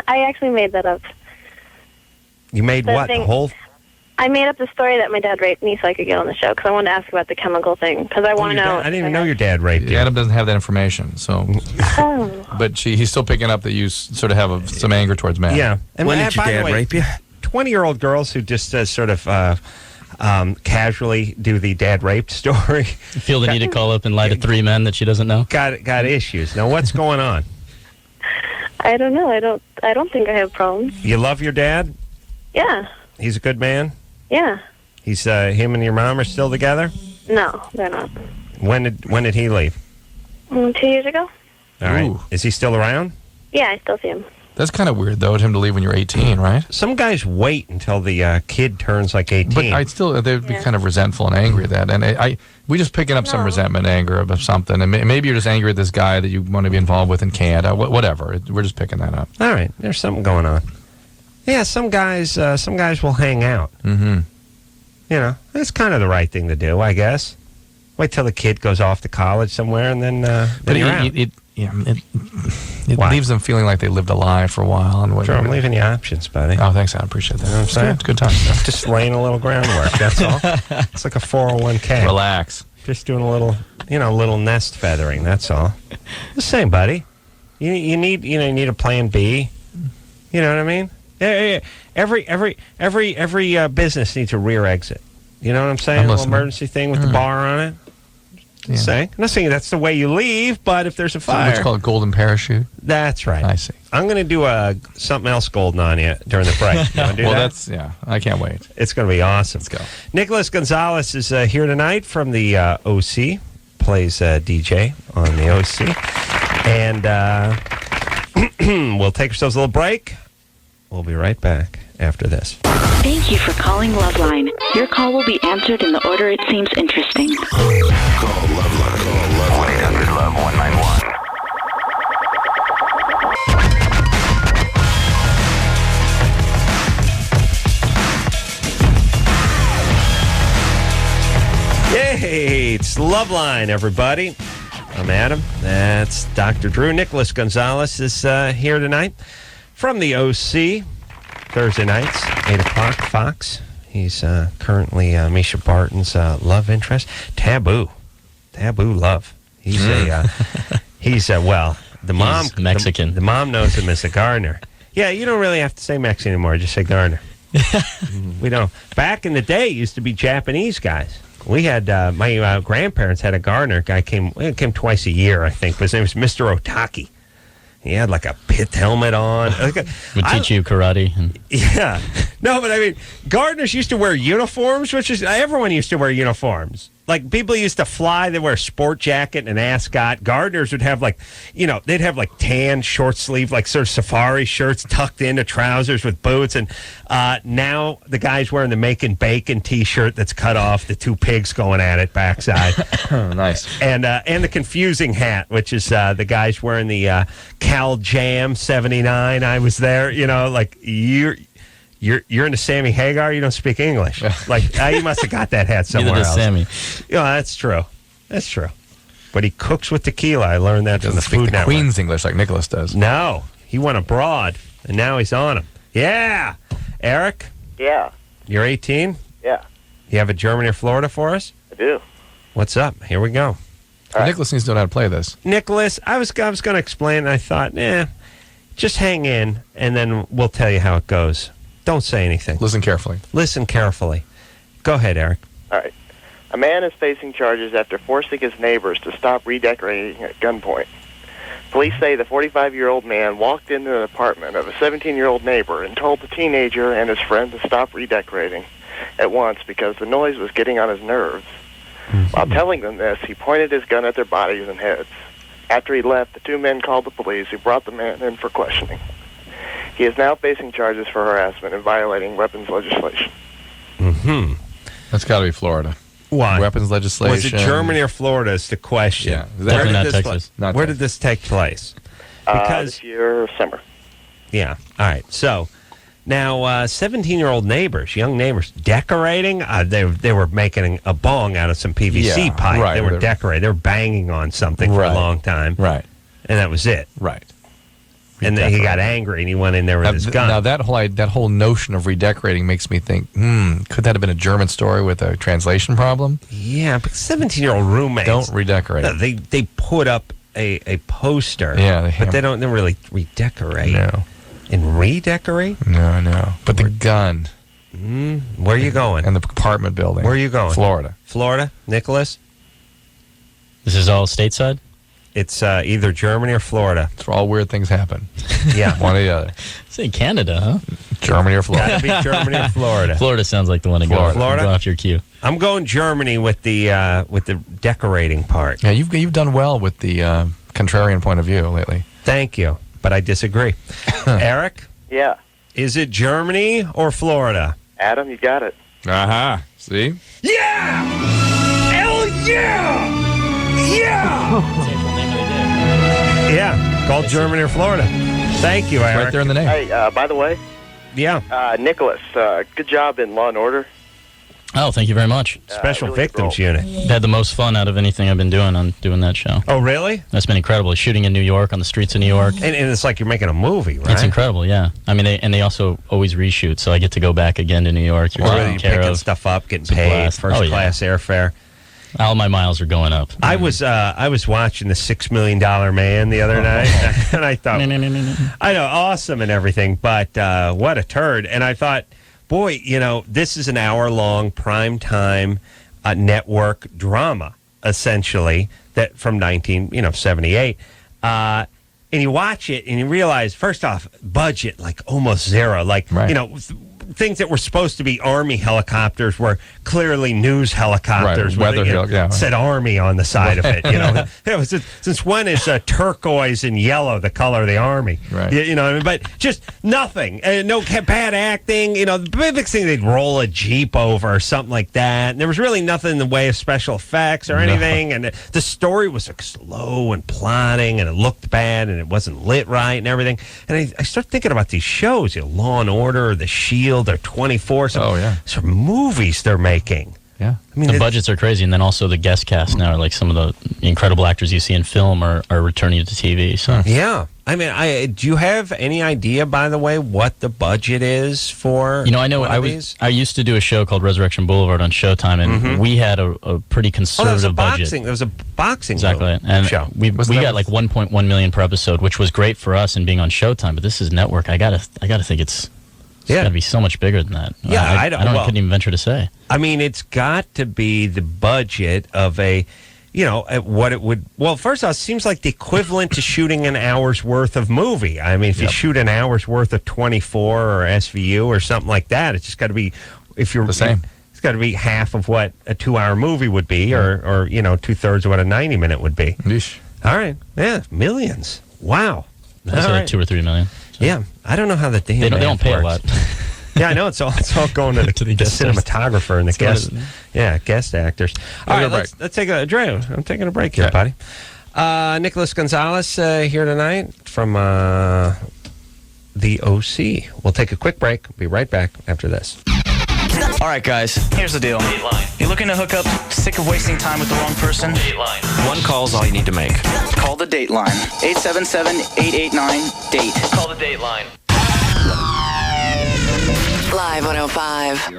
I actually made that up. You made The what? thing- Whole? I made up the story that my dad raped me so I could get on the show because I wanted to ask about the chemical thing because I want to know. I didn't even know your dad raped you. Adam doesn't have that information, so. Oh. But he's still picking up that you sort of have some anger towards Matt. Yeah. And When did your by the dad way, rape you? 20-year-old girls who just sort of casually do the dad raped story You feel the need to call up and lie to 3 men that she doesn't know? got issues. Now, what's going on? I don't know. I don't think I have problems. You love your dad? Yeah. He's a good man? Yeah. He's him and your mom are still together? No, they're not. When did he leave? 2 years ago? All right. Ooh. Is he still around? Yeah, I still see him. That's kind of weird, though, him to leave when you're 18, right? Some guys wait until the kid turns like 18. But I'd still, they'd be Yeah. kind of resentful and angry at that. And we just picking up some No. resentment, anger about something. And maybe you're just angry at this guy that you want to be involved with and can't. Whatever. We're just picking that up. All right. There's something going on. Yeah, some guys will hang out. Mm-hmm. it's kind of the right thing to do, I guess. Wait till the kid goes off to college somewhere, and then you're out. It leaves them feeling like they lived a lie for a while. And Sure, I'm leaving you options, buddy. Oh, thanks, I appreciate that. You know what I'm saying? It's good time. Just laying a little groundwork, that's all. It's like a 401k. Relax. Just doing a little nest feathering, that's all. The same, buddy. You need a plan B. You know what I mean? Every business needs a rear exit. You know what I'm saying? I'm a little listening. emergency thing with the bar on it. Yeah. I'm not saying that's the way you leave, but if there's a fire, What's called golden parachute. that's right. I see. I'm going to do something else golden on you during the break. You want to do that? I can't wait. It's going to be awesome. Let's go. Nicholas Gonzalez is here tonight from the OC. Plays DJ on the OC. And we'll take ourselves a little break. We'll be right back after this. Thank you for calling LoveLine. Your call will be answered in the order it seems interesting. Call LoveLine. 1-800-LOVE-191. Yay! It's LoveLine, everybody. I'm Adam. That's Dr. Drew. Nicholas Gonzalez is here tonight from the OC. Thursday nights, 8 o'clock, Fox. He's currently Misha Barton's love interest. Taboo Love. He's the mom. He's Mexican. The mom knows him as a gardener. Yeah, you don't really have to say Mexican anymore. Just say gardener. We don't. Back in the day, it used to be Japanese guys. We had my grandparents had a gardener guy came twice a year, I think. His name was Mr. Otaki. He had like a pith helmet on. Would teach you karate. Yeah. No, but I mean, gardeners used to wear uniforms, which is, everyone used to wear uniforms. Like, people used to fly, they wear a sport jacket and an ascot. Gardeners would have they'd have like tan, short sleeve, like sort of safari shirts tucked into trousers with boots. And now the guy's wearing the Making Bacon t-shirt that's cut off, the two pigs going at it backside. Oh, nice. And the confusing hat, which is the guy's wearing the Cal Jam 79. I was there, like you're in the Sammy Hagar. You don't speak English. Like you must have got that hat somewhere Neither does else. Sammy. That's true. That's true. But he cooks with tequila. I learned that from the Doesn't speak Food the Network. Queen's English like Nicholas does. No, he went abroad, and now he's on him. Yeah, Eric, Yeah, you're 18. yeah, You have a Germany or Florida for us? I do. What's up? Here we go. right. Nicholas needs to know how to play this. Nicholas, I was going to explain, and I thought, just hang in, and then we'll tell you how it goes. Don't say anything. Listen carefully. Listen carefully. Go ahead, Eric. All right. A man is facing charges after forcing his neighbors to stop redecorating at gunpoint. Police say the 45-year-old man walked into an apartment of a 17-year-old neighbor and told the teenager and his friend to stop redecorating at once because the noise was getting on his nerves. While telling them this, he pointed his gun at their bodies and heads. After he left, the two men called the police, who brought the man in for questioning. He is now facing charges for harassment and violating weapons legislation. Mm-hmm. That's got to be Florida. Why? Weapons legislation. Was it Germany or Florida is the question. Yeah. Definitely not Texas. Where did this take place? Because This year, summer. Yeah. All right. So now 17-year-old neighbors, young neighbors, decorating. They were making a bong out of some PVC Yeah, pipe. right. They were decorating. They were banging on something for a Right. long time. Right. And that was it. Right. And then he got angry and he went in there with his gun. Now that whole notion of redecorating makes me think, could that have been a German story with a translation problem? Yeah, but 17-year-old roommates Don't redecorate. No, they put up a poster. Yeah, but they don't really redecorate. No. And redecorate? No. But the gun Where are you going? and the apartment building. Where are you going? Florida. Florida, Nicholas? This is all stateside? It's either Germany or Florida. It's where all weird things happen. Yeah. One or the other. Say Canada, huh? Germany or Florida. Gotta be Germany or Florida. Florida sounds like the one to go. Florida? Go off your cue. I'm going Germany with the decorating part. Yeah, you've done well with the contrarian point of view lately. Thank you, but I disagree. Eric, Yeah. is it Germany or Florida? Adam, you got it. Aha. See? Yeah! Hell yeah! Yeah! Yeah, called Germany or Florida. Thank you, Eric. Right there in the name. Hey, by the way, Yeah. Nicholas, good job in Law and Order. Oh, thank you very much. Special really Victims cool. Unit. Had the most fun out of anything I've been doing on doing that show. Oh, really? That's been incredible. Shooting in New York, on the streets of New York. And it's like you're making a movie, right? It's incredible, yeah. I mean, they also always reshoot, so I get to go back again to New York. You're taken You're care picking of. stuff up, getting It's a paid, blast. first class airfare. All my miles are going up. I was watching the $6 Million Man the other night, and I thought, I know, awesome and everything, but what a turd. And I thought, boy, this is an hour-long primetime network drama, essentially, that from 1978. And you watch it and you realize, first off, budget like almost zero. Like, things that were supposed to be Army helicopters were clearly news helicopters. Right. With said Army on the side of it. It was, since when is turquoise and yellow the color of the Army? Right. But just nothing. No bad acting. The biggest thing, they'd roll a Jeep over or something like that. And there was really nothing in the way of special effects or anything. No. And the story was like slow and plotting, and it looked bad, and it wasn't lit right and everything. And I started thinking about these shows, Law and Order, The Shield, or 24. Some movies they're making. Yeah. I mean, the budgets are crazy, and then also the guest cast now are like some of the incredible actors you see in film are returning to TV. So yeah. I mean, do you have any idea, by the way, what the budget is for? I know I used to do a show called Resurrection Boulevard on Showtime, and we had a pretty conservative budget. There was a boxing and show. We got like 1.1 million per episode, which was great for us and being on Showtime. But this is network. I gotta think it's got to be so much bigger than that. Yeah, I couldn't even venture to say. I mean, it's got to be the budget of what it would. Well, first off, it seems like the equivalent to shooting an hour's worth of movie. I mean, if you shoot an hour's worth of 24 or SVU or something like that, it's just got to be. If you're the same, it's got to be half of what a 2-hour movie would be, or 2/3 of what a 90-minute would be. Yeesh. All right, millions. Wow. That's like 2 or 3 million. So. Yeah, I don't know how the damn they don't pay works. a lot. Yeah, I know it's all going to the cinematographer and the guest actors. All right, let's take a Drew. I'm taking a break here, buddy. Nicholas Gonzalez here tonight from the OC. We'll take a quick break. We'll be right back after this. All right, guys, here's the deal. You're looking to hook up, sick of wasting time with the wrong person? Dateline. One call's all you need to make. Call the Dateline. 877-889-DATE. Call the Dateline. Live 105.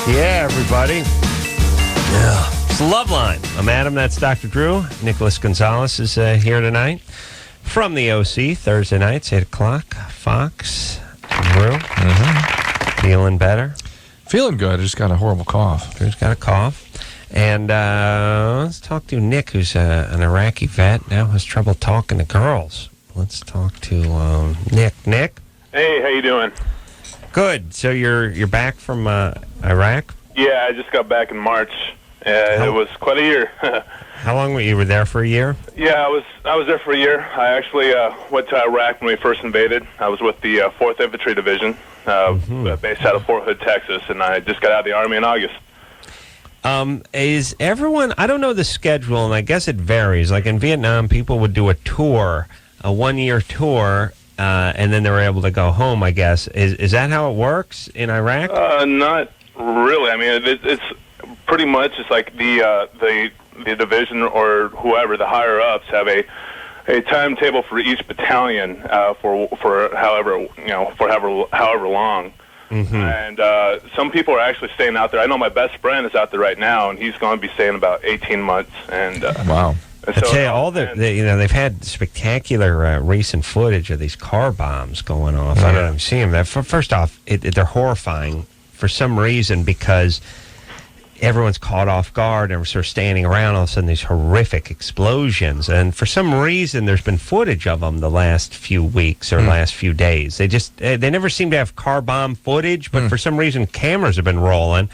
Yeah, everybody. Yeah. It's LoveLine. I'm Adam. That's Dr. Drew. Nicholas Gonzalez is here tonight from the OC. Thursday nights, 8 o'clock. Fox. Drew. Feeling better? Feeling good. I just got a horrible cough. Drew's got a cough. And let's talk to Nick, who's an Iraqi vet. Now has trouble talking to girls. Let's talk to Nick. Nick? Hey, how you doing? Good. So you're back from Iraq? Yeah, I just got back in March. It was quite a year. How long were you there for a year? Yeah, I was there for a year. I actually went to Iraq when we first invaded. I was with the 4th Infantry Division, based out of Fort Hood, Texas, and I just got out of the Army in August. Is everyone, I don't know the schedule, and I guess it varies. Like in Vietnam, people would do a tour, a 1-year tour, and then they were able to go home, I guess. Is that how it works in Iraq? Not really. I mean, it's pretty much it's like the division or whoever, the higher ups, have a timetable for each battalion for however long. And some people are actually staying out there. I know my best friend is out there right now, and he's going to be staying about 18 months. And wow. I tell you, they've had spectacular recent footage of these car bombs going off. I don't know if you've seen them. First off, they're horrifying for some reason because everyone's caught off guard and we're sort of standing around. All of a sudden, these horrific explosions, and for some reason, there's been footage of them the last few weeks or last few days. They never seem to have car bomb footage, but for some reason, cameras have been rolling.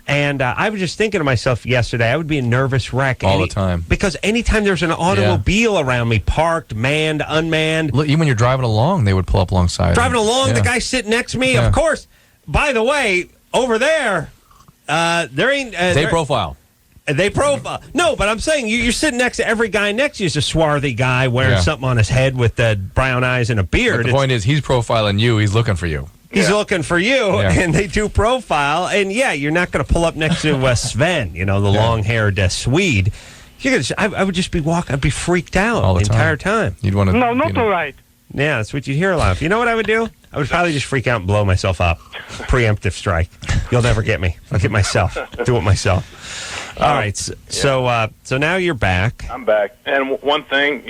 And I was just thinking to myself yesterday, I would be a nervous wreck. All the time. Because anytime there's an automobile around me, parked, manned, unmanned. Look, even when you're driving along, they would pull up alongside. Driving along, the guy sitting next to me, of course. By the way, over there, there ain't... they profile. They profile. No, but I'm saying you're sitting next to every guy next to you is a swarthy guy wearing something on his head with brown eyes and a beard. But the point is, he's profiling you. He's looking for you. He's looking for you, and they do profile. And, you're not going to pull up next to Sven, the long-haired Swede. I would just be walking. I'd be freaked out all the entire time. You'd want to... No, not all right. Yeah, that's what you'd hear a lot. You know what I would do? I would probably just freak out and blow myself up. Preemptive strike. You'll never get me. I'll get myself. Do it myself. All right. So now you're back. I'm back. And one thing,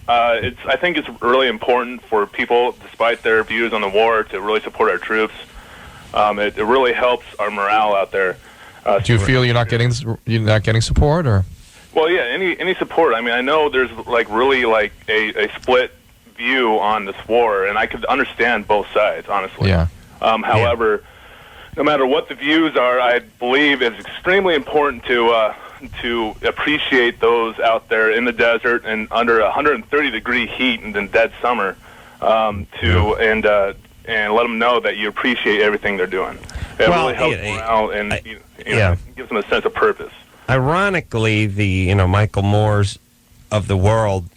I think it's really important for people, despite their views on the war, to really support our troops. It really helps our morale out there. Do you feel you're not getting support, or? Well, yeah, any support. I mean, I know there's really a split view on this war, and I could understand both sides, honestly. Yeah. However, no matter what the views are, I believe it's extremely important to appreciate those out there in the desert and under 130-degree heat in the dead summer, and let them know that you appreciate everything they're doing. It really helps morale and gives them a sense of purpose. Ironically, the Michael Moores of the world,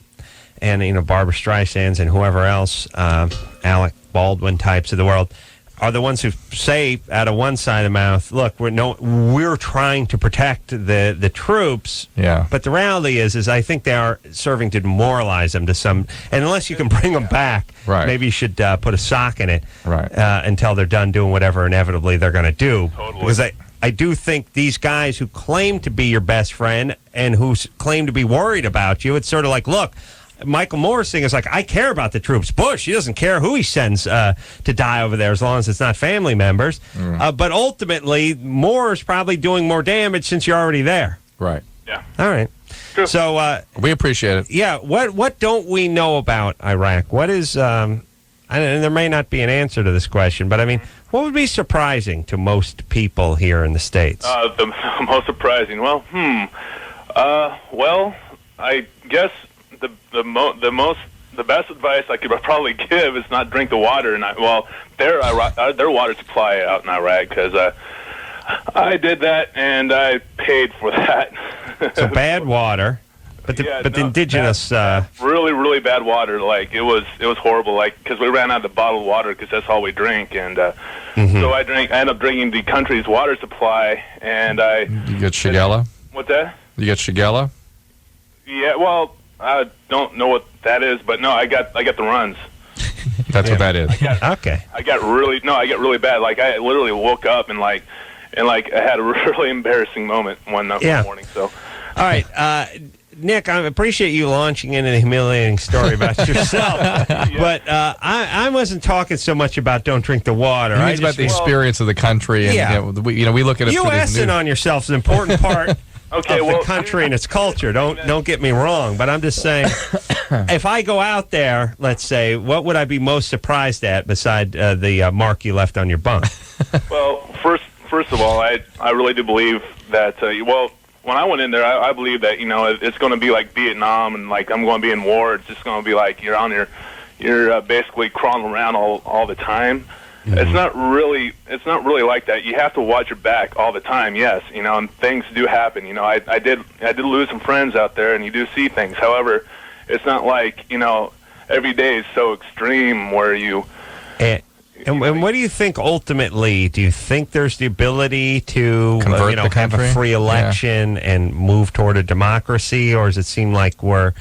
and Barbara Streisands and whoever else, Alec Baldwin types of the world, are the ones who say out of one side of the mouth, look, we're trying to protect the troops. Yeah. But the reality is I think they are serving to demoralize them to some. And unless you can bring them back, maybe you should put a sock in it until they're done doing whatever inevitably they're going to do. Totally. Because I do think these guys who claim to be your best friend and who claim to be worried about you, it's sort of like, look, Michael Moore's thing is I care about the troops. Bush, he doesn't care who he sends to die over there as long as it's not family members. But ultimately, Moore's probably doing more damage since you're already there. Right. Yeah. All right. True. So we appreciate it. Yeah. What don't we know about Iraq? What is? And there may not be an answer to this question, but I mean, what would be surprising to most people here in the States? The most surprising. Well, I guess. The best advice I could probably give is not drink the water. And their water supply out in Iraq, because I did that and I paid for that. So bad water, but the indigenous really, really bad water. It was horrible. Because we ran out of bottled water because that's all we drink, and so I ended up drinking the country's water supply, and You get Shigella? What's that? You get Shigella? Yeah. Well. I don't know what that is, but no, I got the runs. That's what that is. I got really bad. I literally woke up and I had a really embarrassing moment one morning. So, all right, Nick, I appreciate you launching into the humiliating story about yourself, but I wasn't talking so much about don't drink the water. He means about the experience of the country, and we look at it. You assing on yourself is an important part. Of the country and its culture. Don't get me wrong, but I'm just saying, if I go out there, let's say, what would I be most surprised at beside the mark you left on your bunk? Well, first of all, I really do believe that. When I went in there, I believe that it's going to be like Vietnam, and I'm going to be in war. It's just going to be like you're basically crawling around all the time. Mm-hmm. It's not really like that. You have to watch your back all the time. Yes, and things do happen. I did lose some friends out there, and you do see things. However, it's not like every day is so extreme where you. And what do you think ultimately? Do you think there's the ability to have a free election and move toward a democracy, or does it seem like we're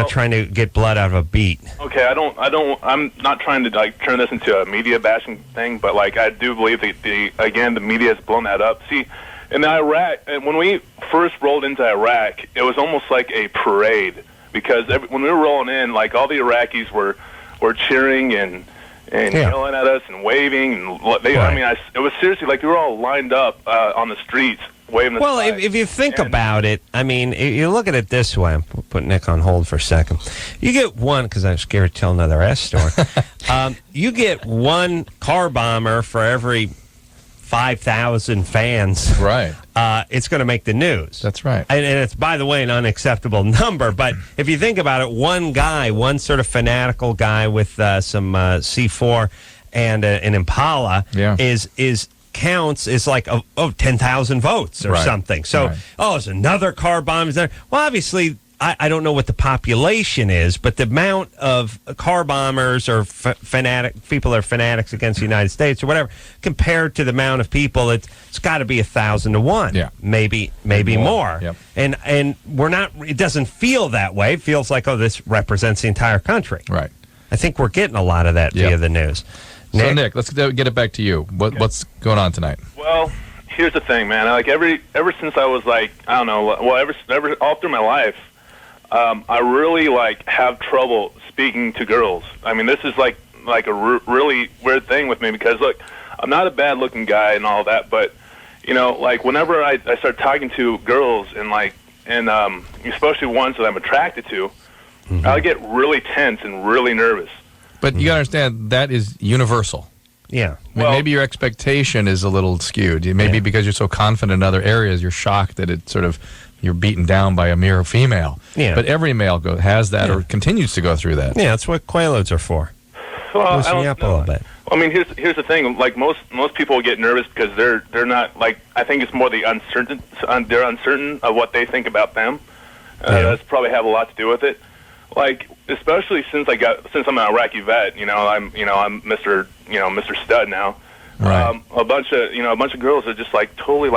trying to get blood out of a beet? Okay, I'm not trying to turn this into a media bashing thing, but I do believe that the media has blown that up. See, in Iraq, when we first rolled into Iraq, it was almost like a parade, because when we were rolling in, all the Iraqis were cheering and yelling at us and waving, and it was seriously like we were all lined up on the streets. Well, if you think about it, I mean, you look at it this way. I'm put Nick on hold for a second. You get one, because I'm scared to tell another S story. You get one car bomber for every 5,000 fans, Right. It's going to make the news. That's right. And it's, by the way, an unacceptable number. But if you think about it, one sort of fanatical guy with some C4 and an Impala is counts is like 10,000 votes or something. So it's another car bomb is there. Well, obviously, I don't know what the population is, but the amount of car bombers or people that are fanatics against the United States or whatever, compared to the amount of people, it's got to be 1,000 to 1. Yeah, maybe more. Yep. And we're not. It doesn't feel that way. It feels like this represents the entire country. Right. I think we're getting a lot of that via the news. So Nick, let's get it back to you. What's going on tonight? Well, here's the thing, man. Like ever since I was like, I don't know, well, ever all through my life, I really have trouble speaking to girls. I mean, this is like a really weird thing with me because look, I'm not a bad looking guy and all that, but whenever I start talking to girls and especially ones that I'm attracted to, I get really tense and really nervous. But you got to understand, that is universal. Yeah. Maybe your expectation is a little skewed. Maybe because you're so confident in other areas, you're shocked that you're beaten down by a mere female. Yeah. But every male has that or continues to go through that. Yeah, that's what Quaaludes are for. Well, loosen you up a little bit. I mean, here's the thing. Like most people get nervous because they're not I think it's more they're uncertain of what they think about them. That's probably have a lot to do with it. Especially since I'm an Iraqi vet, I'm Mr. Stud now. Right. A bunch of girls are just totally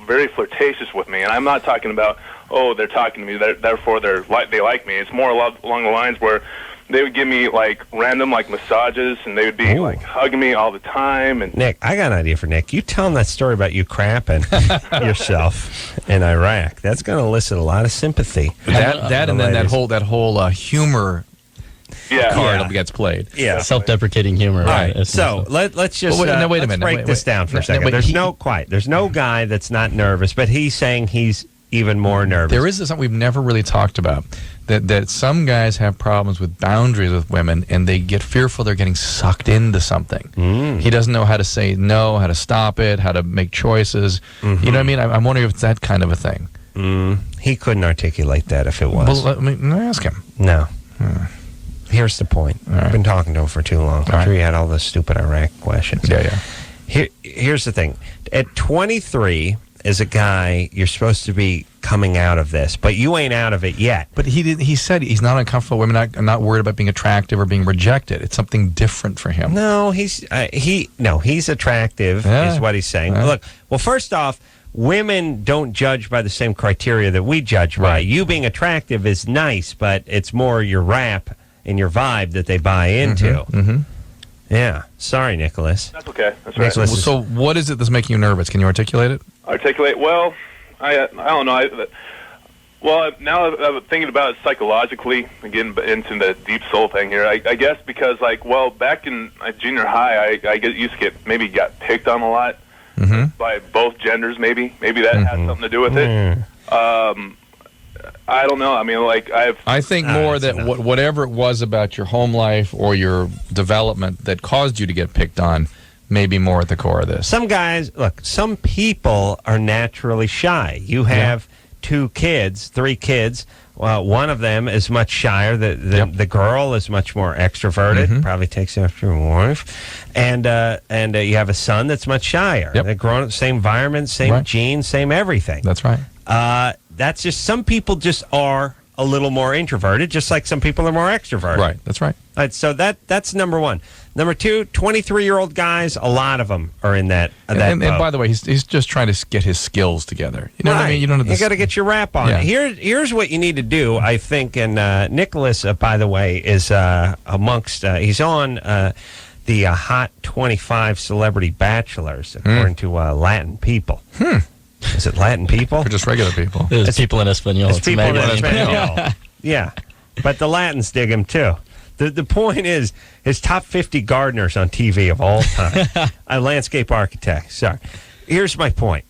very flirtatious with me, and I'm not talking about they're talking to me, therefore they like me. It's more along the lines where they would give me random massages, and they would be hugging me all the time. And Nick, I got an idea for Nick. You tell him that story about you crapping yourself in Iraq. That's going to elicit a lot of sympathy. That and then that whole humor card gets played. Yeah, self-deprecating humor. All right. So let's just wait a minute. Break this down for a second. There's no guy that's not nervous, but he's saying he's even more nervous. There is something we've never really talked about. That some guys have problems with boundaries with women, and they get fearful they're getting sucked into something. He doesn't know how to say no, how to stop it, how to make choices. You know what I mean? I'm wondering if it's that kind of a thing. He couldn't articulate that if it was. Well, let me ask him. No. Here's the point. I've been talking to him for too long. I'm sure he had all the stupid Iraq questions. Yeah. Here's the thing. At 23, as a guy, you're supposed to be coming out of this, but you ain't out of it yet. But he said he's not uncomfortable. Women not worried about being attractive or being rejected. It's something different for him. No, he's attractive is what he's saying. Look, well, first off, women don't judge by the same criteria that we judge by. You being attractive is nice, but it's more your rap and your vibe that they buy into. Yeah. Sorry, Nicholas. That's okay. That's right. Nicholas so what is it that's making you nervous? Can you articulate it? Well, I don't know. Now I'm thinking about it psychologically, getting into the deep soul thing here. I guess because, back in junior high, I used to got picked on a lot by both genders. Maybe that has something to do with it. I don't know. I mean, I think more that whatever it was about your home life or your development that caused you to get picked on, may be more at the core of this. Some people are naturally shy. You have 3 kids. One of them is much shyer. The girl is much more extroverted. Probably takes after her wife, and you have a son that's much shyer. They're grown up, same environment, same genes, same everything. That's right. That's just some people just are a little more introverted, just like some people are more extroverted. Right. That's right. So that's number one. Number two, 23-year-old guys, a lot of them are in that. And by the way, he's just trying to get his skills together. You know what I mean? You got to get your rap on. Here's what you need to do, I think. And Nicholas, by the way, is amongst. He's on the Hot 25 Celebrity Bachelors, according to Latin people. Is it Latin people? Or just regular people? It's people in Espanol. It's people in Espanol. Yeah, but the Latins dig him too. The point is, his top 50 gardeners on TV of all time. A landscape architect. Sorry. Here's my point.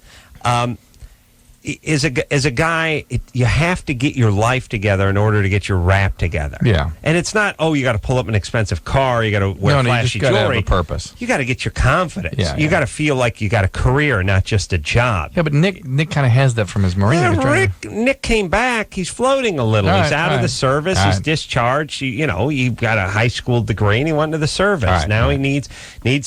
as a guy, you have to get your life together in order to get your rap together. Yeah. And it's not, you got to pull up an expensive car, you got to wear flashy you just jewelry. Have a purpose. You got to get your confidence. Yeah, you got to feel like you got a career, not just a job. Yeah, but Nick kind of has that from his Marine. Yeah, Nick came back. He's floating a little. He's out of the service. He's discharged. He got a high school degree and he went to the service. Now he needs.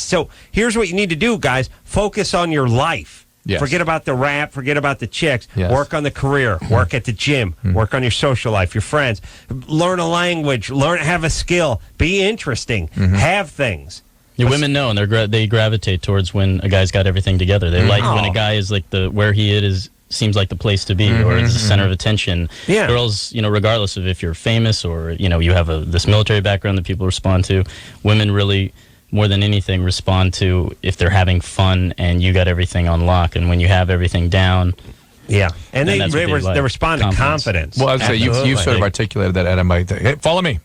So here's what you need to do, guys. Focus on your life. Yes. Forget about the rap. Forget about the chicks. Yes. Work on the career. Work at the gym. Work on your social life, your friends. Learn a language. Have a skill. Be interesting. Have things. Yeah, women know, and they gravitate towards when a guy's got everything together. They like when a guy is like where he is seems like the place to be, or is the center of attention. Yeah. Girls, regardless of if you're famous or you have this military background that people respond to, women really, more than anything, respond to if they're having fun and you got everything on lock. And when you have everything down, and they respond to confidence. Well, I'd say you sort of articulated that, Adam. Hey, follow me.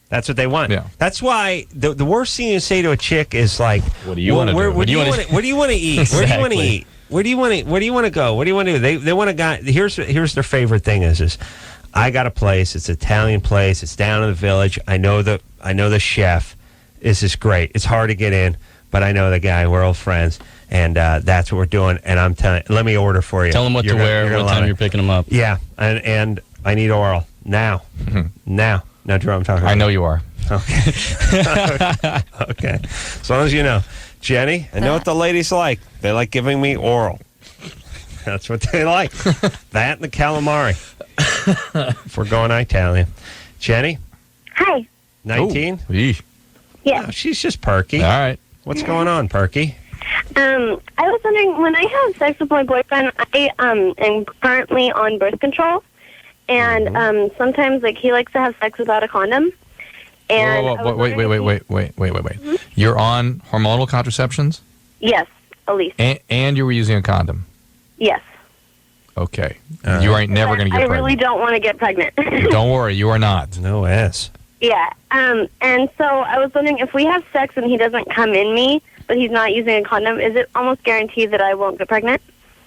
That's what they want. Yeah. That's why the worst thing you say to a chick is like, "What do you want to do? What do you want to eat? Where do you want to eat? Where do you want to eat? Where do you want to go? What do you want to do?" They want a guy. Here's their favorite thing is I got a place. It's an Italian place. It's down in the village. I know the chef. This is great. It's hard to get in, but I know the guy. We're old friends, and that's what we're doing. And I'm telling. Let me order for you. Tell him what to wear, what time you're picking him up. Yeah, and I need oral now. Now, Drew, I'm talking. I know you are. Okay. Okay. As long as you know, Jenny, I know what the ladies like. They like giving me oral. That's what they like. That and the calamari. If we're going Italian, Jenny. Hi. 19. Yeah. Oh, she's just perky. All right. What's going on, Perky? I was wondering, when I have sex with my boyfriend, I am currently on birth control, and sometimes he likes to have sex without a condom. And wait. You're on hormonal contraceptions? Yes, at least. And you were using a condom? Yes. Okay. You ain't never going to get pregnant. I really don't want to get pregnant. Don't worry, you are not. No ass. Yeah. And so I was wondering, if we have sex and he doesn't come in me, but he's not using a condom, is it almost guaranteed that I won't get pregnant?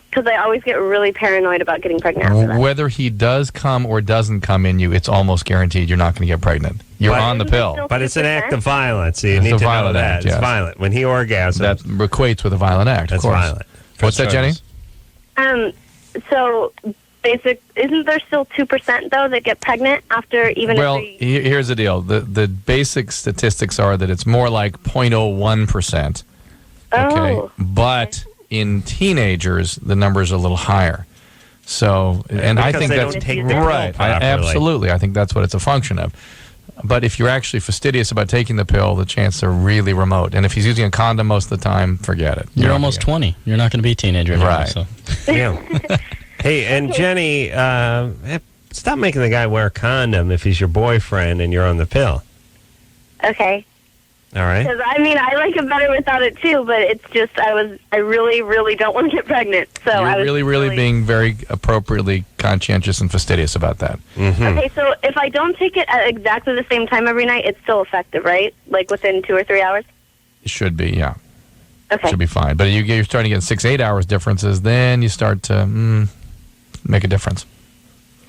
Because I always get really paranoid about getting pregnant after that. Whether he does come or doesn't come in you, it's almost guaranteed you're not going to get pregnant. You're on the pill. But it's an act of violence, so you need to know that. It's violent. When he orgasms. That equates with a violent act, of course. Violent. What's that, Jenny? So... isn't there still 2% though that get pregnant after even? Well, here's the deal. The basic statistics are that it's more like 0.01%. Okay, but in teenagers the numbers are a little higher. So, and I think that's right. Absolutely, I think that's what it's a function of. But if you're actually fastidious about taking the pill, the chances are really remote. And if he's using a condom most of the time, forget it. You're almost 20. You're not going to be a teenager anymore. Right. So. Yeah. Hey, and Jenny, stop making the guy wear a condom if he's your boyfriend and you're on the pill. Okay. All right. Because I like it better without it too, but it's just I really, really don't want to get pregnant. So I was really being very appropriately conscientious and fastidious about that. Mm-hmm. Okay, so if I don't take it at exactly the same time every night, it's still effective, right? Like within 2 or 3 hours? It should be, yeah. Okay. Should be fine. But you're starting to get 6-8 hours differences, then you start to make a difference.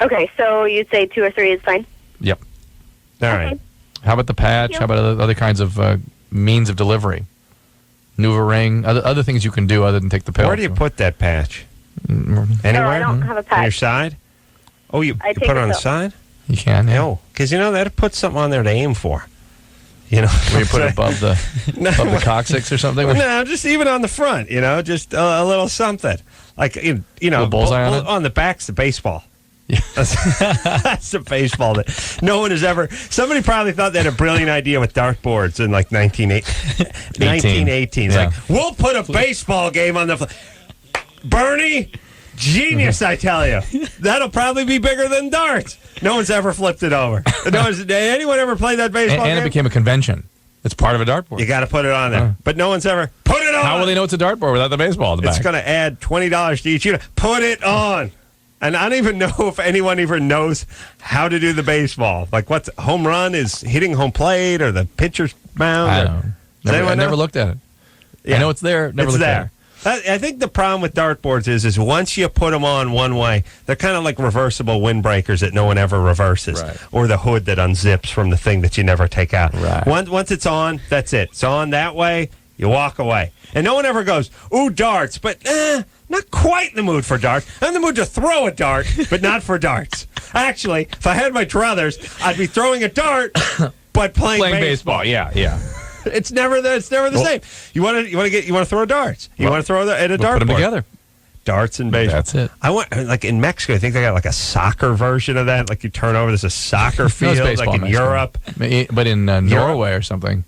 Okay, so you'd say 2 or 3 is fine? Yep. All right. How about the patch? How about other kinds of means of delivery? NuvaRing, other things you can do other than take the pill. Where do you put that patch? Anywhere? No, I don't have a patch. On your side? Oh, you put it on the side? You can, yeah. No, because that puts something on there to aim for. Where you put it above the coccyx or something? No, just even on the front, just a little something. Like, a bullseye on it? On the back's the baseball. Yeah. That's the baseball that no one has ever. Somebody probably thought they had a brilliant idea with dartboards in like 1918. It's like, we'll put a baseball game on the. Bernie, genius, I tell you. That'll probably be bigger than darts. No one's ever flipped it over. Did anyone ever play that baseball game? And it became a convention. It's part of a dartboard. You got to put it on there. But no one's ever put it on. How will they know it's a dartboard without the baseball in the back? It's going to add $20 to each unit. Put it on. And I don't even know if anyone even knows how to do the baseball. Like, what's home run is hitting home plate or the pitcher's mound? I don't know. I never looked at it. Yeah. I know it's there. Never looked at it. I think the problem with dartboards is once you put them on one way, they're kind of like reversible windbreakers that no one ever reverses, or the hood that unzips from the thing that you never take out. Right. Once it's on, that's it. It's on that way, you walk away. And no one ever goes, ooh, darts, but not quite in the mood for darts. I'm in the mood to throw a dart, but not for darts. Actually, if I had my druthers, I'd be throwing a dart, but playing baseball. Yeah. It's never the same. You want to throw darts. You want to throw at a dartboard. Put them together. Darts and baseball. That's it. I want like in Mexico. I think they got like a soccer version of that. Like you turn over, there's a soccer field. Like in Europe, but in Norway or something.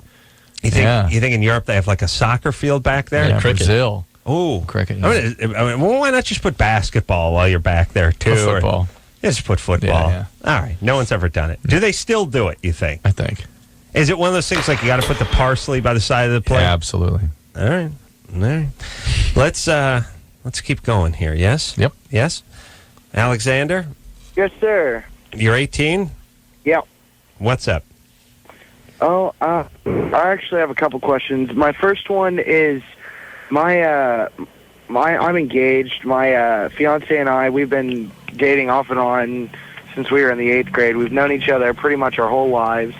You think in Europe they have like a soccer field back there? Yeah, Brazil. Oh, cricket. Yeah. I mean, well, why not just put basketball while you're back there too? Put football. Just put football. Yeah. All right. No one's ever done it. Do they still do it? You think? I think. Is it one of those things like you got to put the parsley by the side of the plate? Yeah, absolutely. All right. Let's keep going here. Yes. Yep. Yes. Alexander. Yes, sir. You're 18. Yeah. What's up? Oh, I actually have a couple questions. My first one is I'm engaged. My fiance and I, we've been dating off and on since we were in the 8th grade. We've known each other pretty much our whole lives.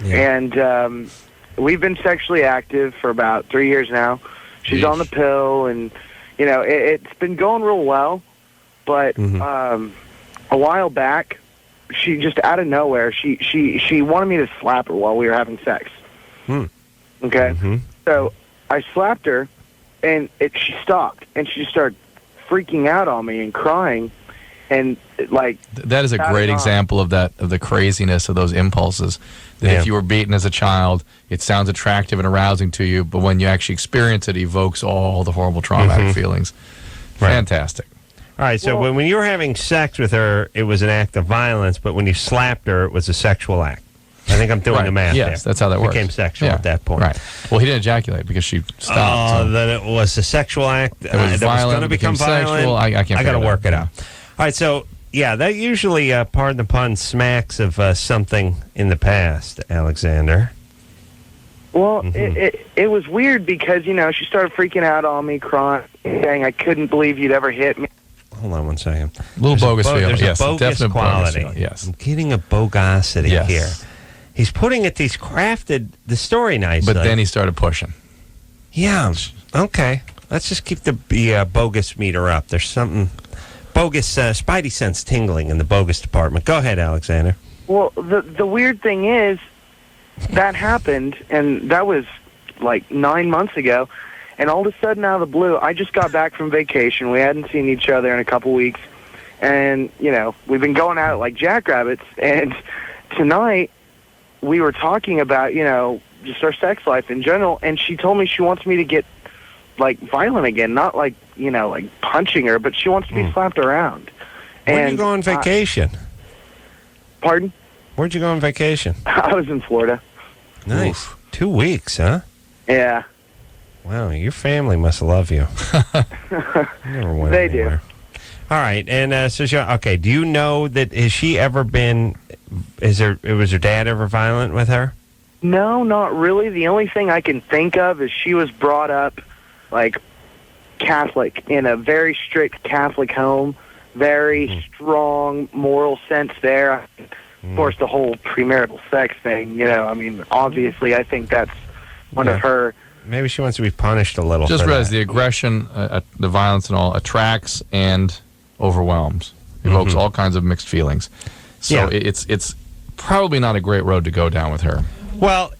Yeah. And we've been sexually active for about 3 years now. She's on the pill, and, you know, it's been going real well. But a while back, she just out of nowhere, she wanted me to slap her while we were having sex. Okay? So I slapped her, and she stopped, and she started freaking out on me and crying. And like that is a great example of the craziness of those impulses. That if you were beaten as a child, it sounds attractive and arousing to you, but when you actually experience it, evokes all the horrible traumatic feelings. Fantastic. All right, so when you were having sex with her, it was an act of violence, but when you slapped her, it was a sexual act. I think I'm doing the math. Yes, there. that's how that works. It became sexual at that point. Right. Well, he didn't ejaculate because she stopped. Oh, then it was a sexual act. It was that was going to become violent. Sexual. I can't. I got to work it out. All right, so yeah, that usually, pardon the pun, smacks of something in the past, Alexander. Well, it was weird because, you know, she started freaking out on me, crying, saying I couldn't believe you'd ever hit me. Hold on one second. A little bogus feel. There's Yes, a bogus definite quality. Bogus feel. Yes. I'm getting a bogosity here. He's putting it, he's crafted the story nicely. But then he started pushing. Yeah. Okay. Let's just keep the bogus meter up. There's something bogus, spidey sense tingling in the bogus department. Go ahead, Alexander. Well, the weird thing is that happened, and that was like 9 months ago, and all of a sudden out of the blue, I just got back from vacation. We hadn't seen each other in a couple weeks, and, you know, we've been going at it like jackrabbits, and tonight we were talking about, you know, just our sex life in general, and she told me she wants me to get, like, violent again, not like, you know, like punching her, but she wants to be slapped around. Where'd you go on vacation? Pardon? Where'd you go on vacation? I was in Florida. Nice. Oof. 2 weeks, huh? Yeah. Wow, your family must love you. Never went they anywhere. do. All right, and so she, okay, do you know that, has she ever been, was her dad ever violent with her? No, not really. The only thing I can think of is she was brought up, like, Catholic, in a very strict Catholic home, very strong moral sense there. Of course, the whole premarital sex thing, you know, I mean, obviously, I think that's one of her... Maybe she wants to be punished a little. Just for realize that. the aggression, the violence and all, attracts and overwhelms. Evokes all kinds of mixed feelings. So it's probably not a great road to go down with her. Well,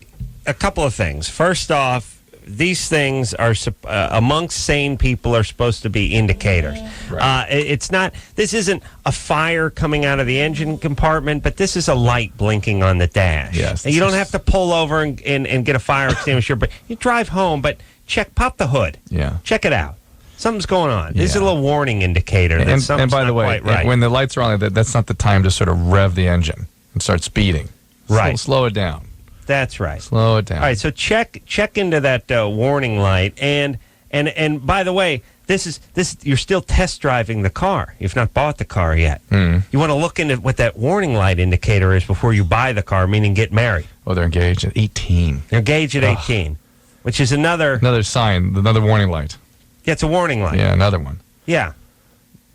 a couple of things. First off, these things are amongst sane people are supposed to be indicators. Right. It's not. This isn't a fire coming out of the engine compartment, but this is a light blinking on the dash. Yes. And you don't have to pull over and get a fire extinguisher, but you drive home. But pop the hood. Yeah. Check it out. Something's going on. This is a little warning indicator. That And by the way, quite right. when the lights are on, that's not the time to sort of rev the engine and start speeding. Right. Slow it down. That's right. Slow it down. All right, so check into that warning light, and by the way, this you're still test driving the car. You've not bought the car yet. You want to look into what that warning light indicator is before you buy the car, meaning get married. Oh, they're engaged at 18. They're engaged at 18, which is another sign, another warning light. Yeah, it's a warning light. Yeah, another one. Yeah.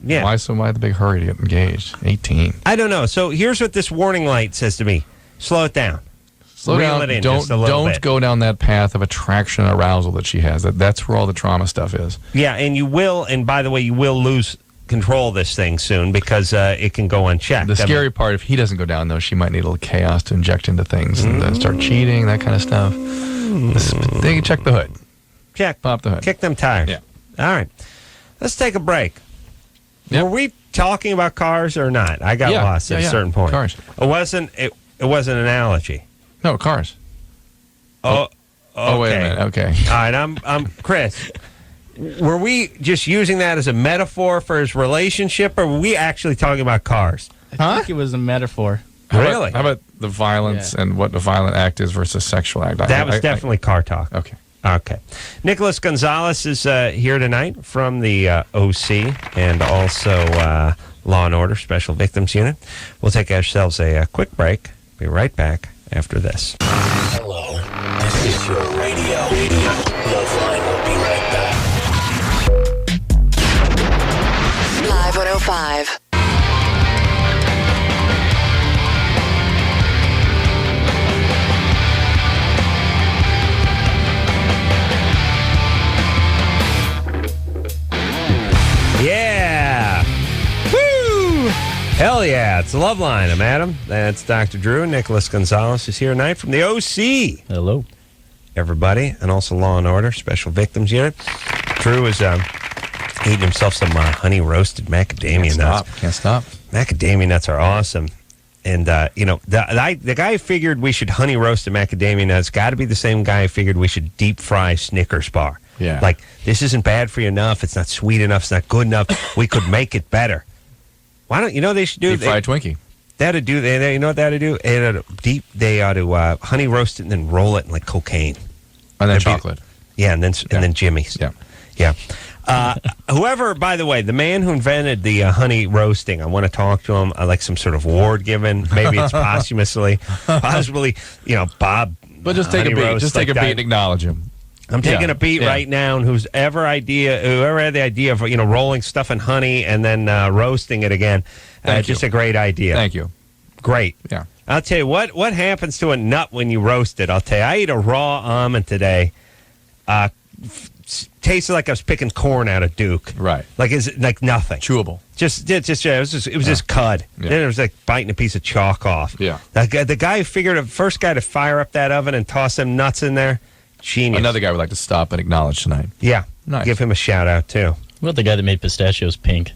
Yeah. Why the big hurry to get engaged? 18. I don't know. So here's what this warning light says to me. Slow it down. Slow Reel down. it in just a little Don't bit. go down that path of attraction and arousal that she has. That's where all the trauma stuff is. Yeah, and you will, and by the way, you will lose control of this thing soon because it can go unchecked. The scary part, if he doesn't go down, though, she might need a little chaos to inject into things and start cheating, that kind of stuff. They can check the hood. Pop the hood. Kick them tires. Yeah. All right. Let's take a break. Yep. Were we talking about cars or not? I got lost at a certain point. Cars. It wasn't an analogy. No, cars. Oh, wait a minute. Okay. All right, I'm Chris. Were we just using that as a metaphor for his relationship, or were we actually talking about cars? I think it was a metaphor. Really? How about the violence and what the violent act is versus sexual act? That was definitely car talk. Okay. Okay. Nicholas Gonzalez is here tonight from the OC and also Law and Order Special Victims Unit. We'll take ourselves a quick break. Be right back after this. Hello, this is your radio. LoveLine will be right back. Live 105. Yeah! Woo! Hell yeah, it's LoveLine. I'm Adam. That's Dr. Drew. Nicholas Gonzalez is here tonight from the OC. Hello. Everybody, and also Law and Order Special Victims Unit. Drew is eating himself some honey roasted macadamia nuts. Can't stop. Macadamia nuts are awesome. And, the guy who figured we should honey roast the macadamia nuts got to be the same guy who figured we should deep fry Snickers bar. Yeah. Like, this isn't bad for you enough. It's not sweet enough. It's not good enough. We could make it better. Why don't, they should do? Deep fried Twinkie. They ought to do, you know what they ought to do? They ought to honey roast it and then roll it in like cocaine. And then chocolate. And then Jimmy's. Yeah. Whoever, by the way, the man who invented the honey roasting, I want to talk to him. I like some sort of award given. Maybe it's possibly, Bob. But just take a beat. Just take a beat and acknowledge him. I'm taking a beat right now, and whoever had the idea of rolling stuff in honey and then roasting it again, just a great idea. Thank you. Great. Yeah. I'll tell you what happens to a nut when you roast it. I'll tell you, I ate a raw almond today. Tasted like I was picking corn out of Duke. Right. Like nothing. Chewable. It was just cud. Yeah. Then it was like biting a piece of chalk off. Yeah. The guy who figured the first guy to fire up that oven and toss them nuts in there, genius. Another guy would like to stop and acknowledge tonight. Yeah. Nice. Give him a shout out too. What about the guy that made pistachios pink?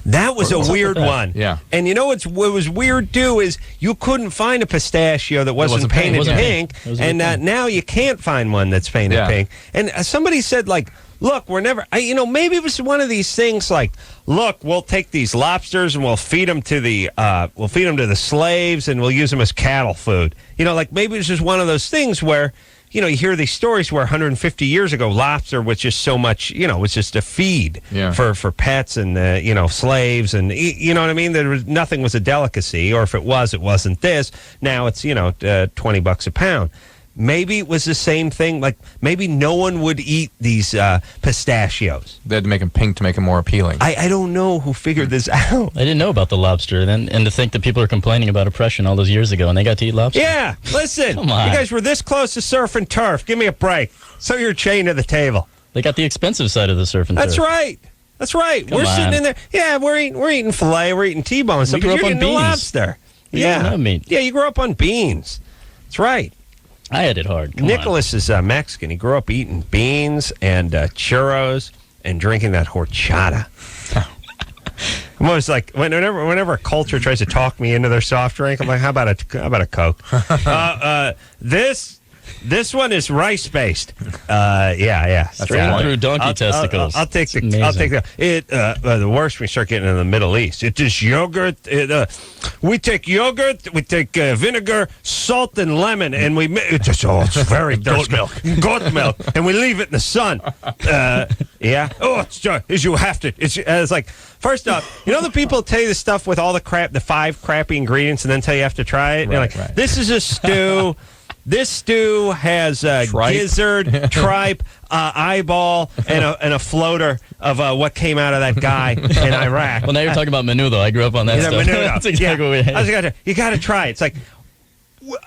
That was a weird one. Yeah. And what was weird too is you couldn't find a pistachio that wasn't painted pink. And now you can't find one that's painted pink. And somebody said look, we're never, maybe it was one of these things like, look, we'll take these lobsters and we'll feed them to the slaves and we'll use them as cattle food. Maybe it's just one of those things where, you hear these stories where 150 years ago, lobster was just so much, was just a feed for pets and, slaves. And, you know what I mean? Nothing was a delicacy, or if it was, it wasn't this. Now it's, $20 a pound. Maybe it was the same thing. Like, maybe no one would eat these pistachios. They had to make them pink to make them more appealing. I don't know who figured this out. I didn't know about the lobster. And to think that people are complaining about oppression all those years ago and they got to eat lobster. Yeah, listen. Come on. You guys were this close to surf and turf. Give me a break. So you're chained to the table. They got the expensive side of the surf and turf. That's right. We're sitting in there. Yeah, we're eating filet. We're eating T-bone and stuff. But you're getting the lobster. Yeah. Yeah, you grew up on beans. That's right. I had it hard. Nicholas is Mexican. He grew up eating beans and churros and drinking that horchata. I'm always like, whenever a culture tries to talk me into their soft drink, I'm like, how about a Coke? This one is rice based. Yeah. Straight through donkey testicles. I'll take the worst when we start getting into the Middle East. It is yogurt. We take yogurt, we take vinegar, salt, and lemon, and it's very goat milk, and we leave it in the sun. Yeah. Oh, you have to. It's like, first off, the people tell you the stuff with all the 5 crappy ingredients, and then tell you have to try it. You're like, this is a stew. This stew has gizzard, tripe, eyeball, and a floater of what came out of that guy in Iraq. Well, now you're talking about menudo. I grew up on that stuff. Menudo. That's exactly what we had. You got to try it. It's like,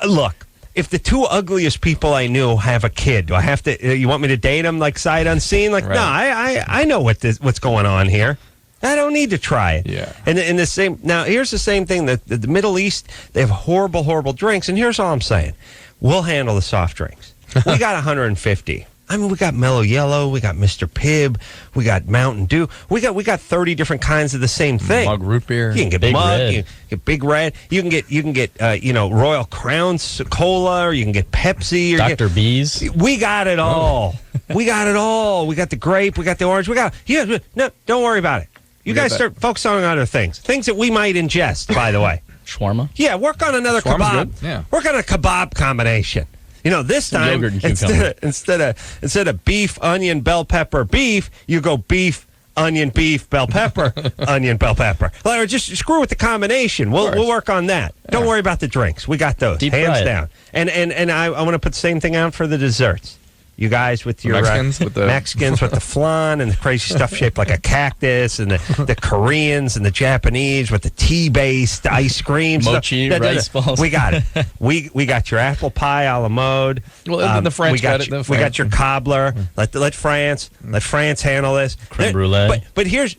look, if the two ugliest people I knew have a kid, do I have to? You want me to date them like sight unseen? Like, Right. no, I know what's going on here. I don't need to try it. Yeah. And in the same now, here's the same thing that the Middle East, they have horrible, horrible drinks. And here's all I'm saying: we'll handle the soft drinks. We got 150. I mean, we got Mellow Yellow, we got Mr. Pibb, we got Mountain Dew, we got 30 different kinds of the same thing. Mug root beer. You can get Big mug, Red. you can get Big Red, you can get Royal Crown Cola, or you can get Pepsi, or Dr. B's. We got it all. We got it all. We got the grape, we got the orange, no, don't worry about it. You guys start focusing on other things that we might ingest. By the way, Shawarma. yeah, work on another Shawarma's kebab. good, yeah. Work on a kebab combination. This Some time yogurt and cucumber. instead of beef, onion, bell pepper, beef, you go beef, onion, beef, bell pepper, onion, bell pepper. Or just screw with the combination. We'll work on that. Don't worry about the drinks. We got those Deep fry hands it. down. And I want to put the same thing out for the desserts. You guys with your Mexicans with the Mexicans with the flan and the crazy stuff shaped like a cactus, and the Koreans and the Japanese with the tea-based ice creams, Mochi, rice balls. We got it. We got your apple pie a la mode. Well, the French we got got it. We got your cobbler. Let France handle this. Creme brulee. But here's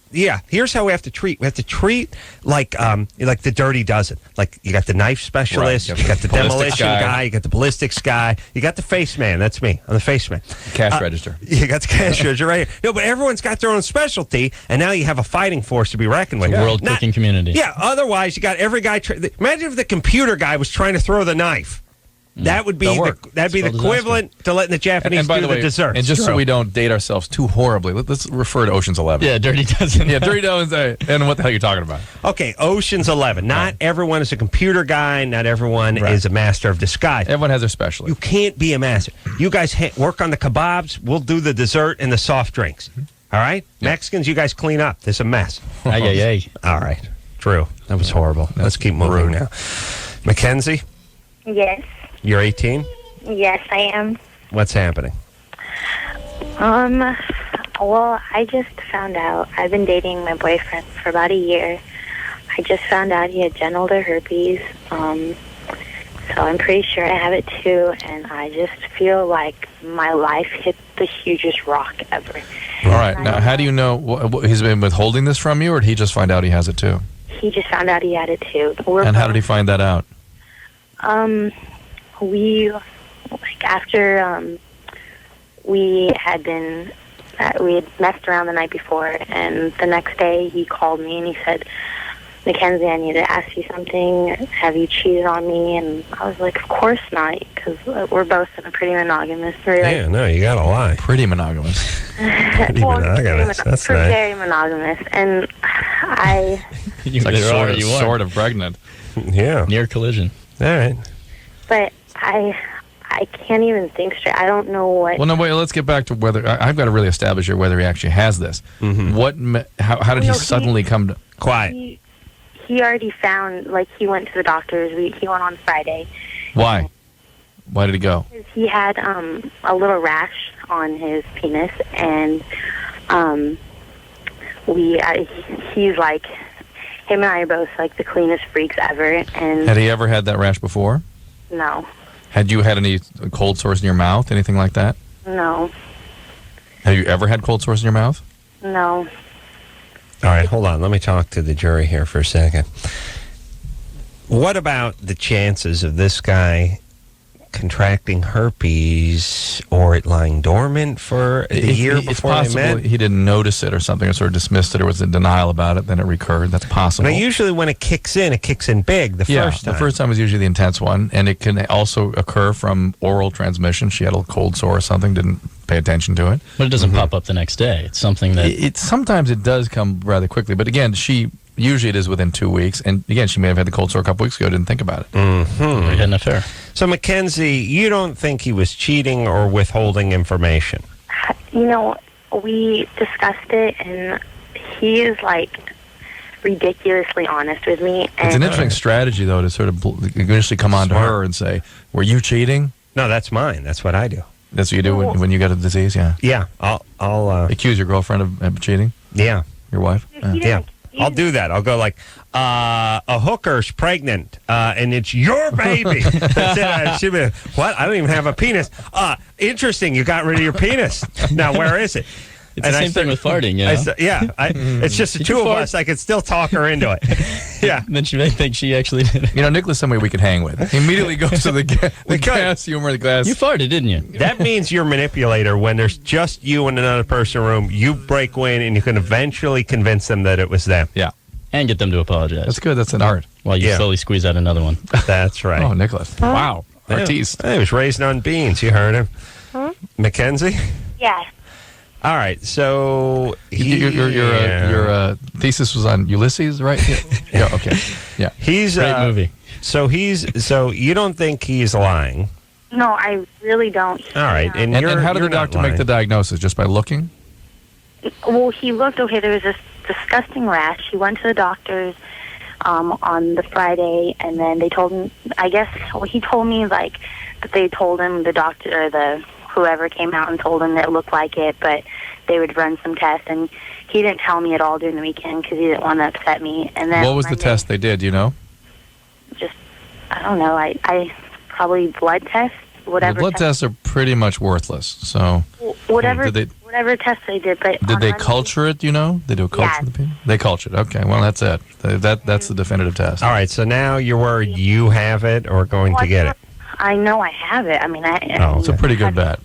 how we have to treat. We have to treat like the Dirty Dozen. Like, you got the knife specialist, Right. you got the Ballistics demolition guy. guy, you got the ballistics guy, you got the face man. That's me. I'm the face man. Cash register. You got the cash register right here. No, but everyone's got their own specialty, and now you have a fighting force to be reckoned with. World cooking community. Yeah, otherwise you got every guy. Imagine if the computer guy was trying to throw the knife. That would be that'd be the Spell equivalent to letting the Japanese And by do the way, dessert. and just so we don't date ourselves too horribly, let's refer to Ocean's 11. Yeah, Dirty Dozen. Yeah, Dirty Dozen. And what the hell are you talking about? Okay, Ocean's 11. Not everyone is a computer guy. Not everyone is a master of disguise. Everyone has their specialty. You can't be a master. You guys work on the kebabs. We'll do the dessert and the soft drinks. All right? Mexicans, you guys clean up. There's a mess. Ay. All right. Drew, that was horrible. Let's keep moving now. Mackenzie, Yes. you're 18. Yes, I am. What's happening? Well, I just found out. I've been dating my boyfriend for about a year. I just found out he had genital herpes. So I'm pretty sure I have it too, and I just feel like my life hit the hugest rock ever. All right. Now, how do you know he's been withholding this from you, or did he just find out he has it too? He just found out he had it too. And how did he find that out? After we had messed around the night before, and the next day he called me and he said, Mackenzie, I need to ask you something. Have you cheated on me? And I was like, of course not, because we're both in a pretty monogamous relationship. Yeah, no, you got to lie. Pretty monogamous. Pretty monogamous. That's nice. Very monogamous. And I... It's like sort of pregnant. Yeah. Near collision. All right. But I can't even think straight. I don't know what... Well, no, wait, let's get back to whether... I've got to really establish here whether he actually has this. How did he suddenly come to... Quiet. He already found, he went to the doctors. He went on Friday. Why? Why did he go? He had a little rash on his penis, and he's like... Him and I are both, the cleanest freaks ever, and... Had he ever had that rash before? No. Had you had any cold sores in your mouth, anything like that? No. Have you ever had cold sores in your mouth? No. All right, hold on. Let me talk to the jury here for a second. What about the chances of this guy contracting herpes or it lying dormant for the year before they met? He didn't notice it or something, or sort of dismissed it, or was in denial about it, then it recurred. That's possible. Now, usually when it kicks in big the first time. The first time is usually the intense one, and it can also occur from oral transmission. She had a cold sore or something, didn't pay attention to it. But it doesn't pop up the next day. It's something that... Sometimes it does come rather quickly, but again, usually it is within 2 weeks, and again, she may have had the cold sore a couple weeks ago, didn't think about it. Mm-hmm. They had an affair. So, Mackenzie, you don't think he was cheating or withholding information? We discussed it, and he is, ridiculously honest with me. And It's an interesting strategy, though, to sort of initially come on to her and say, were you cheating? No, that's mine. That's what I do. That's what you do when you get a disease, yeah. Yeah, I'll accuse your girlfriend of cheating. Yeah, your wife. Yeah, I'll do that. I'll go like, a hooker's pregnant, and it's your baby. That's it. She'll be, what? I don't even have a penis. Interesting. You got rid of your penis. Now where is it? It's the same thing with farting, it's just the two of us. I could still talk her into it. Yeah. And then she may think she actually did it. Nicholas, somebody we could hang with. He immediately goes to the gas humor, the glass. You farted, didn't you? That means you're a manipulator. When there's just you and another person in the room, you break in and you can eventually convince them that it was them. Yeah. And get them to apologize. That's good. That's an art. While you slowly squeeze out another one. That's right. Oh, Nicholas. Wow. Artiste. He was raised on beans. You heard him. Huh? Mackenzie? Yeah. All right, so your thesis was on Ulysses, right? Yeah. Okay. Yeah. He's great movie. So you don't think he's lying? No, I really don't. All right, and how did the doctor make the diagnosis? Just by looking? Well, he looked. Okay, there was this disgusting rash. He went to the doctors on the Friday, and then they told him. I guess he told me like that they told him, the doctor or whoever came out and told him that it looked like it, but they would run some tests, and he didn't tell me at all during the weekend because he didn't want to upset me. And then what was the test they did? Do you know? Just I don't know. I probably blood tests, whatever. The blood tests are pretty much worthless. So whatever test they did, but did they culture it? Do you know? They do a culture of the penis? They cultured. Okay, well that's it. That's the definitive test. All right, so now you're worried you have it or going to get it. I know I have it. I mean, it's a pretty good bet.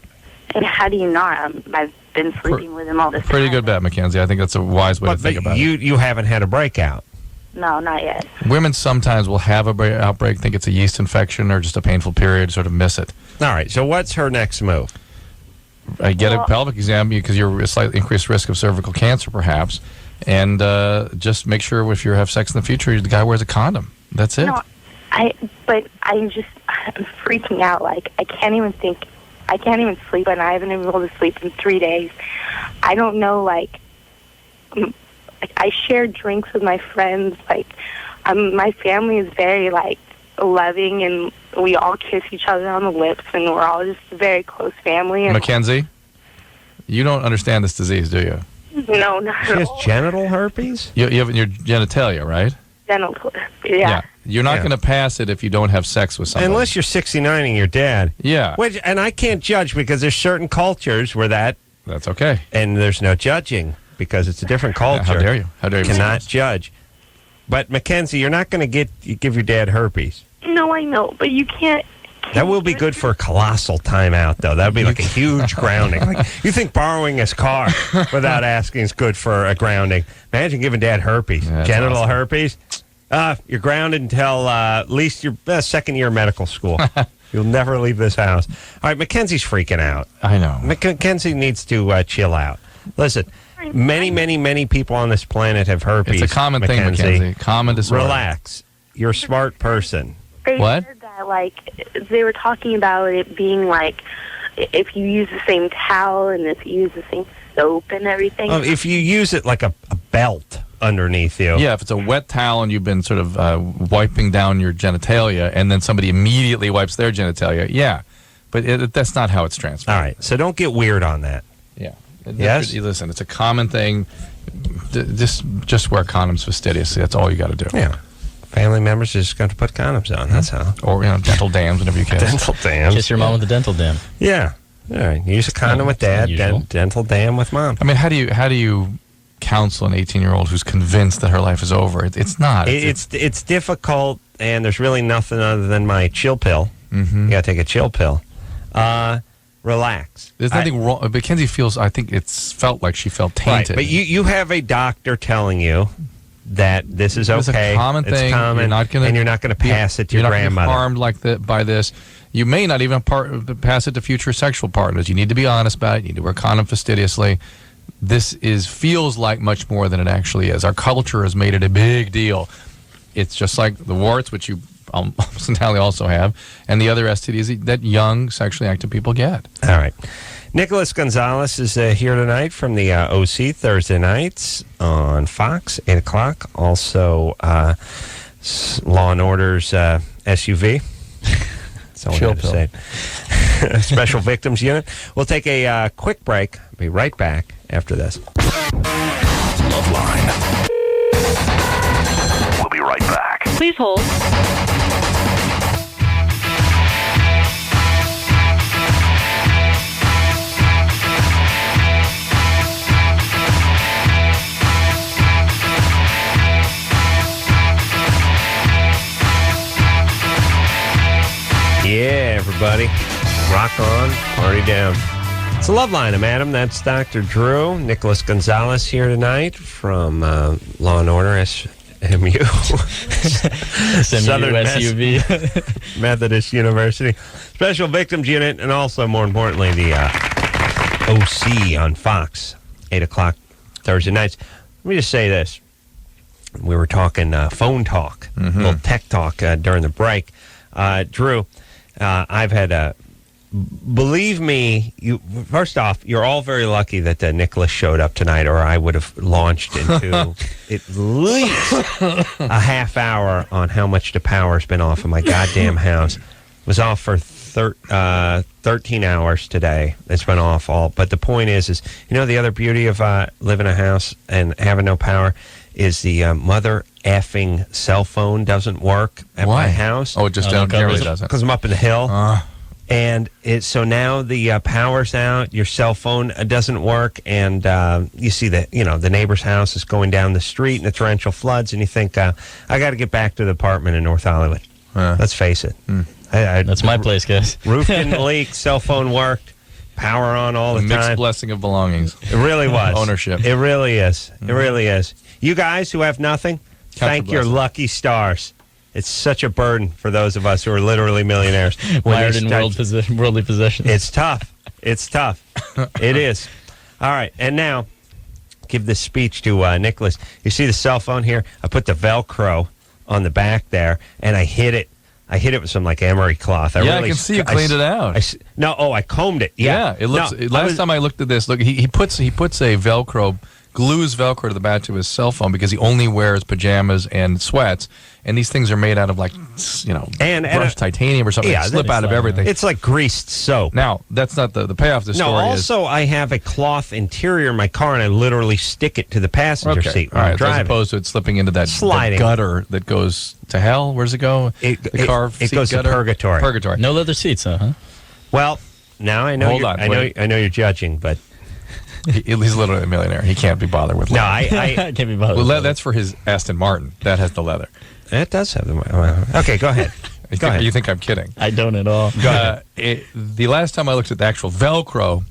And how do you not? I've been sleeping with him all this time. Pretty good bet, Mackenzie. I think that's a wise way to think about it. You haven't had a breakout. No, not yet. Women sometimes will have a outbreak, think it's a yeast infection or just a painful period, sort of miss it. All right, so what's her next move? Get a pelvic exam because you're at slightly increased risk of cervical cancer, perhaps. And just make sure if you have sex in the future, the guy wears a condom. That's it. No, I'm freaking out. Like, I can't even sleep, and I haven't been able to sleep in 3 days. I don't know, like I share drinks with my friends. Like, my family is very, like, loving, and we all kiss each other on the lips, and we're all just a very close family. And Mackenzie, you don't understand this disease, do you? No, not she at has all. genital herpes? You have your genitalia, right? Genital, yeah. You're not going to pass it if you don't have sex with somebody. Unless you're 69 and your dad. Yeah. And I can't judge because there's certain cultures where that's okay. And there's no judging because it's a different culture. How dare you? How dare you? Cannot judge. But Mackenzie, you're not going to give your dad herpes. No, I know, but you can't. That will be good for a colossal timeout, though. That would be like a huge grounding. Like, you think borrowing his car without asking is good for a grounding? Imagine giving Dad herpes, genital herpes. You're grounded until at least your second year of medical school. You'll never leave this house. All right, Mackenzie's freaking out. I know. Mackenzie needs to chill out. Listen, many people on this planet have herpes. It's a common thing, Mackenzie. Common disorder. Relax. You're a smart person. They What? said that, like, they were talking about it being like if you use the same towel and if you use the same soap and everything. If you use it like a belt underneath you. Yeah, if it's a wet towel and you've been sort of wiping down your genitalia and then somebody immediately wipes their genitalia, yeah. But that's not how it's transferred. All right, so don't get weird on that. Yeah. Yes? Listen, it's a common thing. Just wear condoms fastidiously. That's all you got to do. Yeah. Family members are just going to put condoms on. That's how. Or, dental dams whenever you can. Dental dams. Kiss your mom with a dental dam. Yeah. All right. Use a condom with Dad, dental dam with Mom. I mean, how do you counsel an 18-year-old who's convinced that her life is over? It's not. It's difficult, and there's really nothing other than my chill pill. Mm-hmm. You got to take a chill pill. Relax. There's nothing wrong. Mackenzie feels, I think it's felt like she felt tainted. Right, but you have a doctor telling you that this is okay. It's a common thing. It's common, and you're not going to pass it to your grandmother. You're not harmed like that by this. You may not even pass it to future sexual partners. You need to be honest about it. You need to wear a condom fastidiously. This feels like much more than it actually is. Our culture has made it a big deal. It's just like the warts, which you almost entirely also have, and the other STDs that young sexually active people get. All right. Nicholas Gonzalez is here tonight from the OC Thursday nights on Fox, 8 o'clock. Also, Law & Order's SUV. That's all I have to say. Special Victims Unit. We'll take a quick break. Be right back after this. LoveLine. We'll be right back. Please hold. Yeah, everybody. Rock on, party down. It's a LoveLine. I'm Adam. That's Dr. Drew. Nicholas Gonzalez here tonight from Law and Order SMU. Southern SUV. Methodist University. Special Victims Unit, and also, more importantly, the OC on Fox, 8 o'clock Thursday nights. Let me just say this. We were talking phone talk, a little tech talk during the break. Drew, I've had believe me, first off, you're all very lucky that Nicholas showed up tonight, or I would have launched into at least a half hour on how much the power's been off of my goddamn house. It was off for 13 hours today. It's been off all. But the point is the other beauty of living in a house and having no power is the mother effing cell phone doesn't work at my house. Oh, it just generally doesn't. Because I'm up in the hill. And so now the power's out, your cell phone doesn't work, and you see that the neighbor's house is going down the street in the torrential floods, and you think, I got to get back to the apartment in North Hollywood. Let's face it. That's my place, guys. Roof didn't leak, cell phone worked, power on all the time. Mixed blessing of belongings. It really was. Ownership. It really is. It really is. You guys who have nothing, thank your lucky stars. It's such a burden for those of us who are literally millionaires. Wired in worldly possessions. It's tough. It's tough. It is. All right, and now, give this speech to Nicholas. You see the cell phone here? I put the Velcro on the back there, and I hit it. I hit it with some emery cloth. I can see you cleaned it out. I combed it. Yeah, it looks. Last time I looked at this, look, he puts a Velcro. Glues Velcro to the back of his cell phone because he only wears pajamas and sweats, and these things are made out of brushed titanium or something. Yeah, slip out of everything. It's like greased soap. Now that's not the payoff. The story also I have a cloth interior in my car, and I literally stick it to the passenger seat when I'm driving. As opposed to it slipping into that gutter that goes to hell. Where's it go? It goes to purgatory. Purgatory. No leather seats, huh? Well, now I know. I know you're judging, but. He's literally a millionaire. He can't be bothered with leather. No, I can't be bothered. Well, that's for his Aston Martin. That has the leather. It does have the. Okay, go ahead. You think I'm kidding? I don't at all. Go ahead. The last time I looked at the actual Velcro,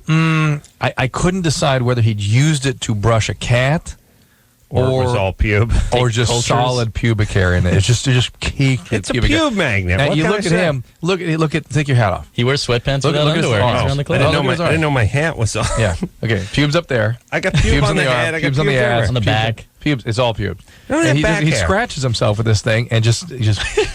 I couldn't decide whether he'd used it to brush a cat. Or it was all pube. Or just solid pubic hair in it. It's just caked. It's a pube magnet. Now you look at him. Take your hat off. He wears sweatpants without underwear. I didn't know my hat was on. Yeah. Okay. Pubes up there. I got pubes on the head. I got pubes on the ass. On the back. Pubes. It's all pubes. He scratches himself with this thing and just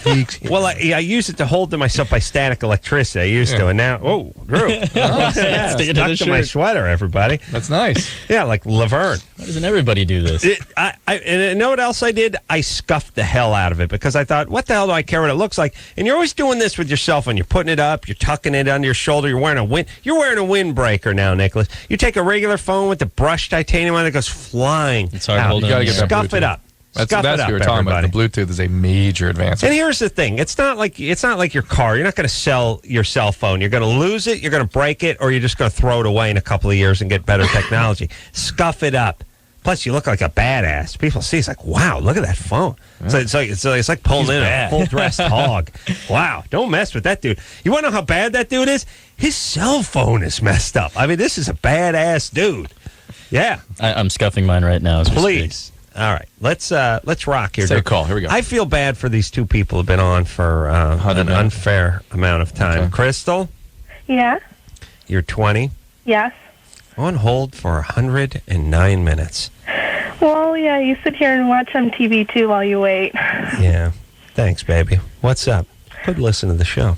peeks. Well, I use it to hold to myself by static electricity. I used to, and now, Drew. Stuck to my sweater, everybody. That's nice. Yeah, like Laverne. Why doesn't everybody do this? And you know what else I did? I scuffed the hell out of it because I thought, what the hell do I care what it looks like? And you're always doing this with your cell phone. You're putting it up. You're tucking it under your shoulder. You're wearing a windbreaker now, Nicholas. You take a regular phone with the brushed titanium on it that goes flying. It's hard holding it. Scuff it up. That's what we were talking about. The Bluetooth is a major advancement. And here's the thing: it's not like your car. You're not going to sell your cell phone. You're going to lose it. You're going to break it, or you're just going to throw it away in a couple of years and get better technology. Scuff it up. Plus, you look like a badass. People see it's like, wow, look at that phone. Yeah. So it's like pulling a full-dressed hog. Wow, don't mess with that dude. You want to know how bad that dude is? His cell phone is messed up. I mean, this is a badass dude. Yeah, I'm scuffing mine right now. Please. All right, let's rock here. Say a call. Here we go. I feel bad for these two people who've been on for an unfair amount of time. Okay. Crystal? Yeah? You're 20? Yes. On hold for 109 minutes. Well, yeah, you sit here and watch on TV, too, while you wait. Yeah. Thanks, baby. What's up? Good listen to the show.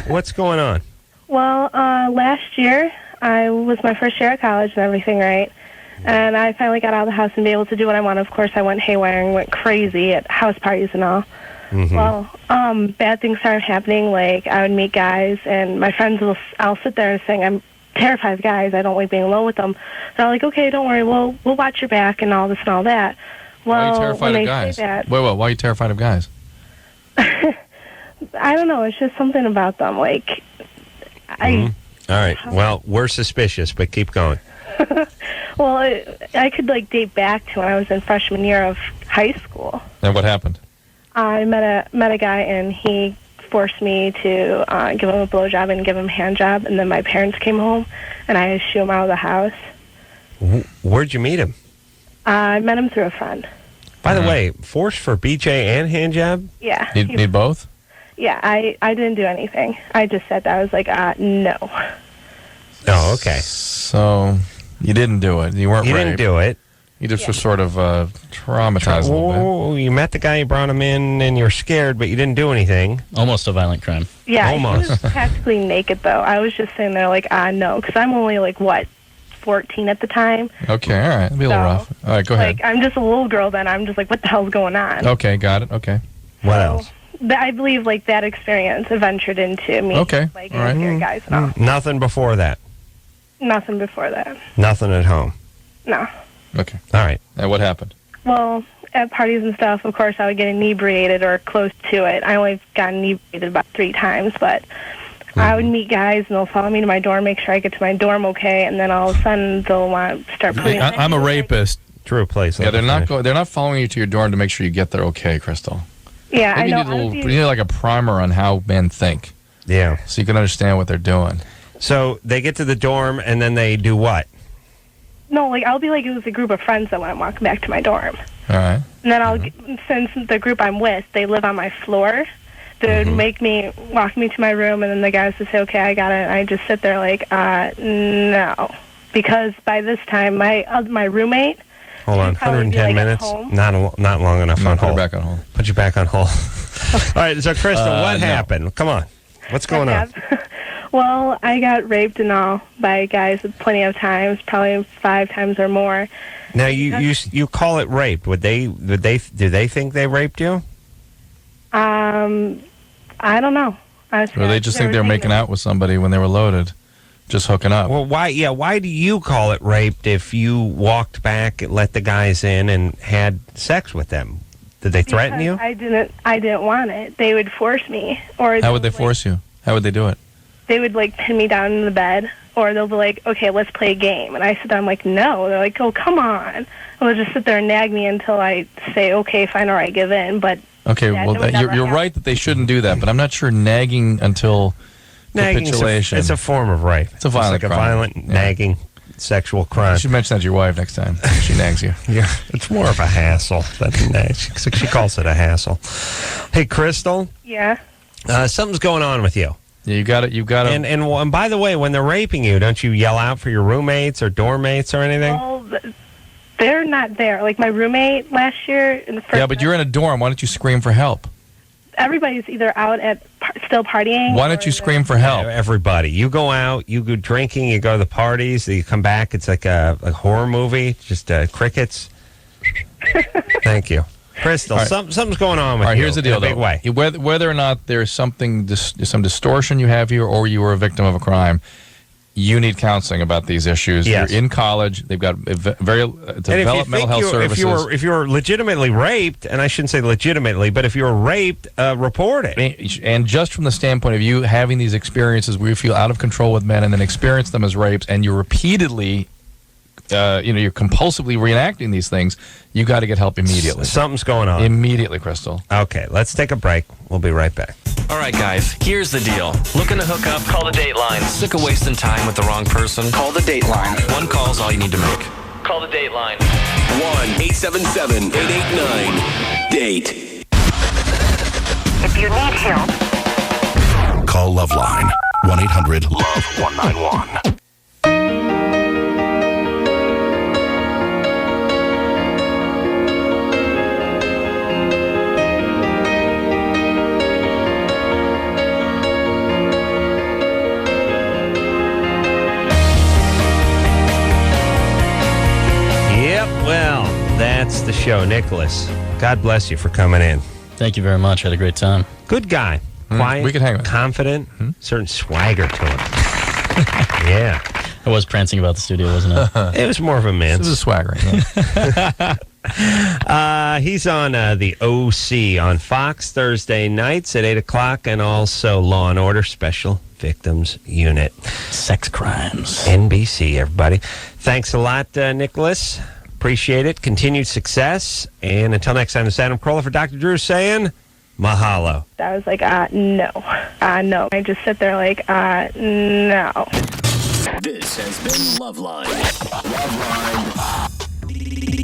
What's going on? Well, last year, I was my first year at college and everything, right? And I finally got out of the house and be able to do what I wanted. Of course, I went haywire and went crazy at house parties and all. Mm-hmm. Well, bad things started happening. Like, I would meet guys, and my friends I'll sit there and saying, I'm terrified of guys. I don't like being alone with them. So I'm like, okay, don't worry. We'll watch your back and all this and all that. Well, why are you terrified of guys? That, wait, why are you terrified of guys? I don't know. It's just something about them. Like, All right. Well, we're suspicious, but keep going. Well, I could, like, date back to when I was in freshman year of high school. And what happened? I met a guy, and he forced me to give him a blowjob and give him a hand job, and then my parents came home, and I shoo him out of the house. Where'd you meet him? I met him through a friend. By the way, forced for BJ and hand job? Yeah. Need both? Yeah, I didn't do anything. I just said that. I was like, no. Oh, okay. So you didn't do it. You weren't You raped. didn't do it. You just were sort of traumatized a little bit. You met the guy, you brought him in, and you were scared, but you didn't do anything. Almost a violent crime. Yeah, Almost. he was practically naked, though. I was just sitting there like, no, because I'm only, 14 at the time. Okay, all right. It'll be a little rough. All right, go ahead. I'm just a little girl then. I'm just like, what the hell's going on? Okay, got it. Okay. What else? I believe, that experience ventured into me. Okay, All all right. guys and all. Nothing before that. Nothing before that. Nothing at home. No. Okay. All right. And what happened? Well, at parties and stuff, of course, I would get inebriated or close to it. I only got inebriated about 3 times, but I would meet guys, and they'll follow me to my dorm, make sure I get to my dorm okay, and then all of a sudden they'll want to start putting... I'm a rapist. True place. Yeah, they're not following you to your dorm to make sure you get there okay, Crystal. Yeah, Maybe I know. you need like a primer on how men think. Yeah. So you can understand what they're doing. So they get to the dorm, and then they do what? No, I'll be it was a group of friends that when I'm walking back to my dorm. All right. And then since the group I'm with, they live on my floor, they would walk me to my room, and then the guys would say, okay, I got it. And I just sit there no. Because by this time, my roommate... Hold on, probably 110 minutes? Not long enough on hold. Put her back on hold. Put you back on hold. All right, so Crystal, what happened? Come on. What's going on? Well, I got raped and all by guys plenty of times, probably 5 times or more. Now you call it rape. Do they think they raped you? I don't know. Or they just think they're making out with somebody when they were loaded, just hooking up. Well, why? Yeah, why do you call it raped if you walked back and let the guys in and had sex with them? Did they threaten you? I didn't want it. They would force me. Or how would they force you? How would they do it? They would pin me down in the bed, or they'll be like, okay, let's play a game. And I sit there, I'm like, no. They're like, oh, come on. And they'll just sit there and nag me until I say, okay, fine, or I give in. But okay, well, you're right that they shouldn't do that, but I'm not sure nagging until capitulation. It's a form of rape. It's a violent crime. A violent, nagging, sexual crime. You should mention that to your wife next time. She nags you. Yeah, it's more of a hassle than nag. She calls it a hassle. Hey, Crystal. Yeah. Something's going on with you. Yeah, you got it. And by the way, when they're raping you, don't you yell out for your roommates or dorm mates or anything? Well, they're not there. My roommate last year in the first. Yeah, but you're in a dorm. Why don't you scream for help? Everybody's either out at still partying. Why don't you scream for help? Everybody. You go out, you go drinking, you go to the parties, you come back, it's like a horror movie, just crickets. Thank you. Crystal, right. Something's going on with you. All right, here's the deal, in a big way. Whether or not there's some distortion you have here or you were a victim of a crime, you need counseling about these issues. Yes. You're in college. They've got developed mental health services. If you're legitimately raped, and I shouldn't say legitimately, but if you're raped, report it. And just from the standpoint of you having these experiences where you feel out of control with men and then experience them as rapes, and you're repeatedly, you're compulsively reenacting these things, you got to get help immediately. Something's going on. Immediately, Crystal. Okay, let's take a break. We'll be right back. All right, guys, here's the deal. Looking to hook up? Call the Dateline. Sick of wasting time with the wrong person? Call the Dateline. 1 call's all you need to make. Call the Dateline. 1-877-889-DATE. If you need help, call LoveLine. 1-800-LOVE-191. Well, that's the show. Nicholas, God bless you for coming in. Thank you very much. I had a great time. Good guy. Quiet, we could hang with confident, certain swagger to him. Yeah. I was prancing about the studio, wasn't it? It was more of a man. It was a swagger. Yeah. He's on the OC on Fox Thursday nights at 8 o'clock, and also Law and Order Special Victims Unit. Sex crimes. NBC, everybody. Thanks a lot, Nicholas. Appreciate it. Continued success. And until next time, this is Adam Carolla for Dr. Drew saying mahalo. I was like, no. No. I just sit there like, no. This has been LoveLine. LoveLine.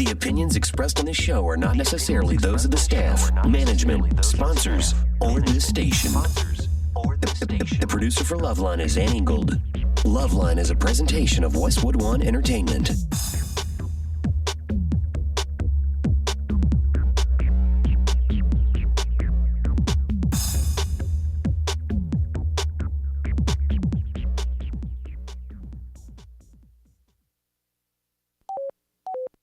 The opinions expressed on this show are not necessarily those of the staff, management, sponsors, or this station. The producer for LoveLine is Ann Ingold. LoveLine is a presentation of Westwood One Entertainment.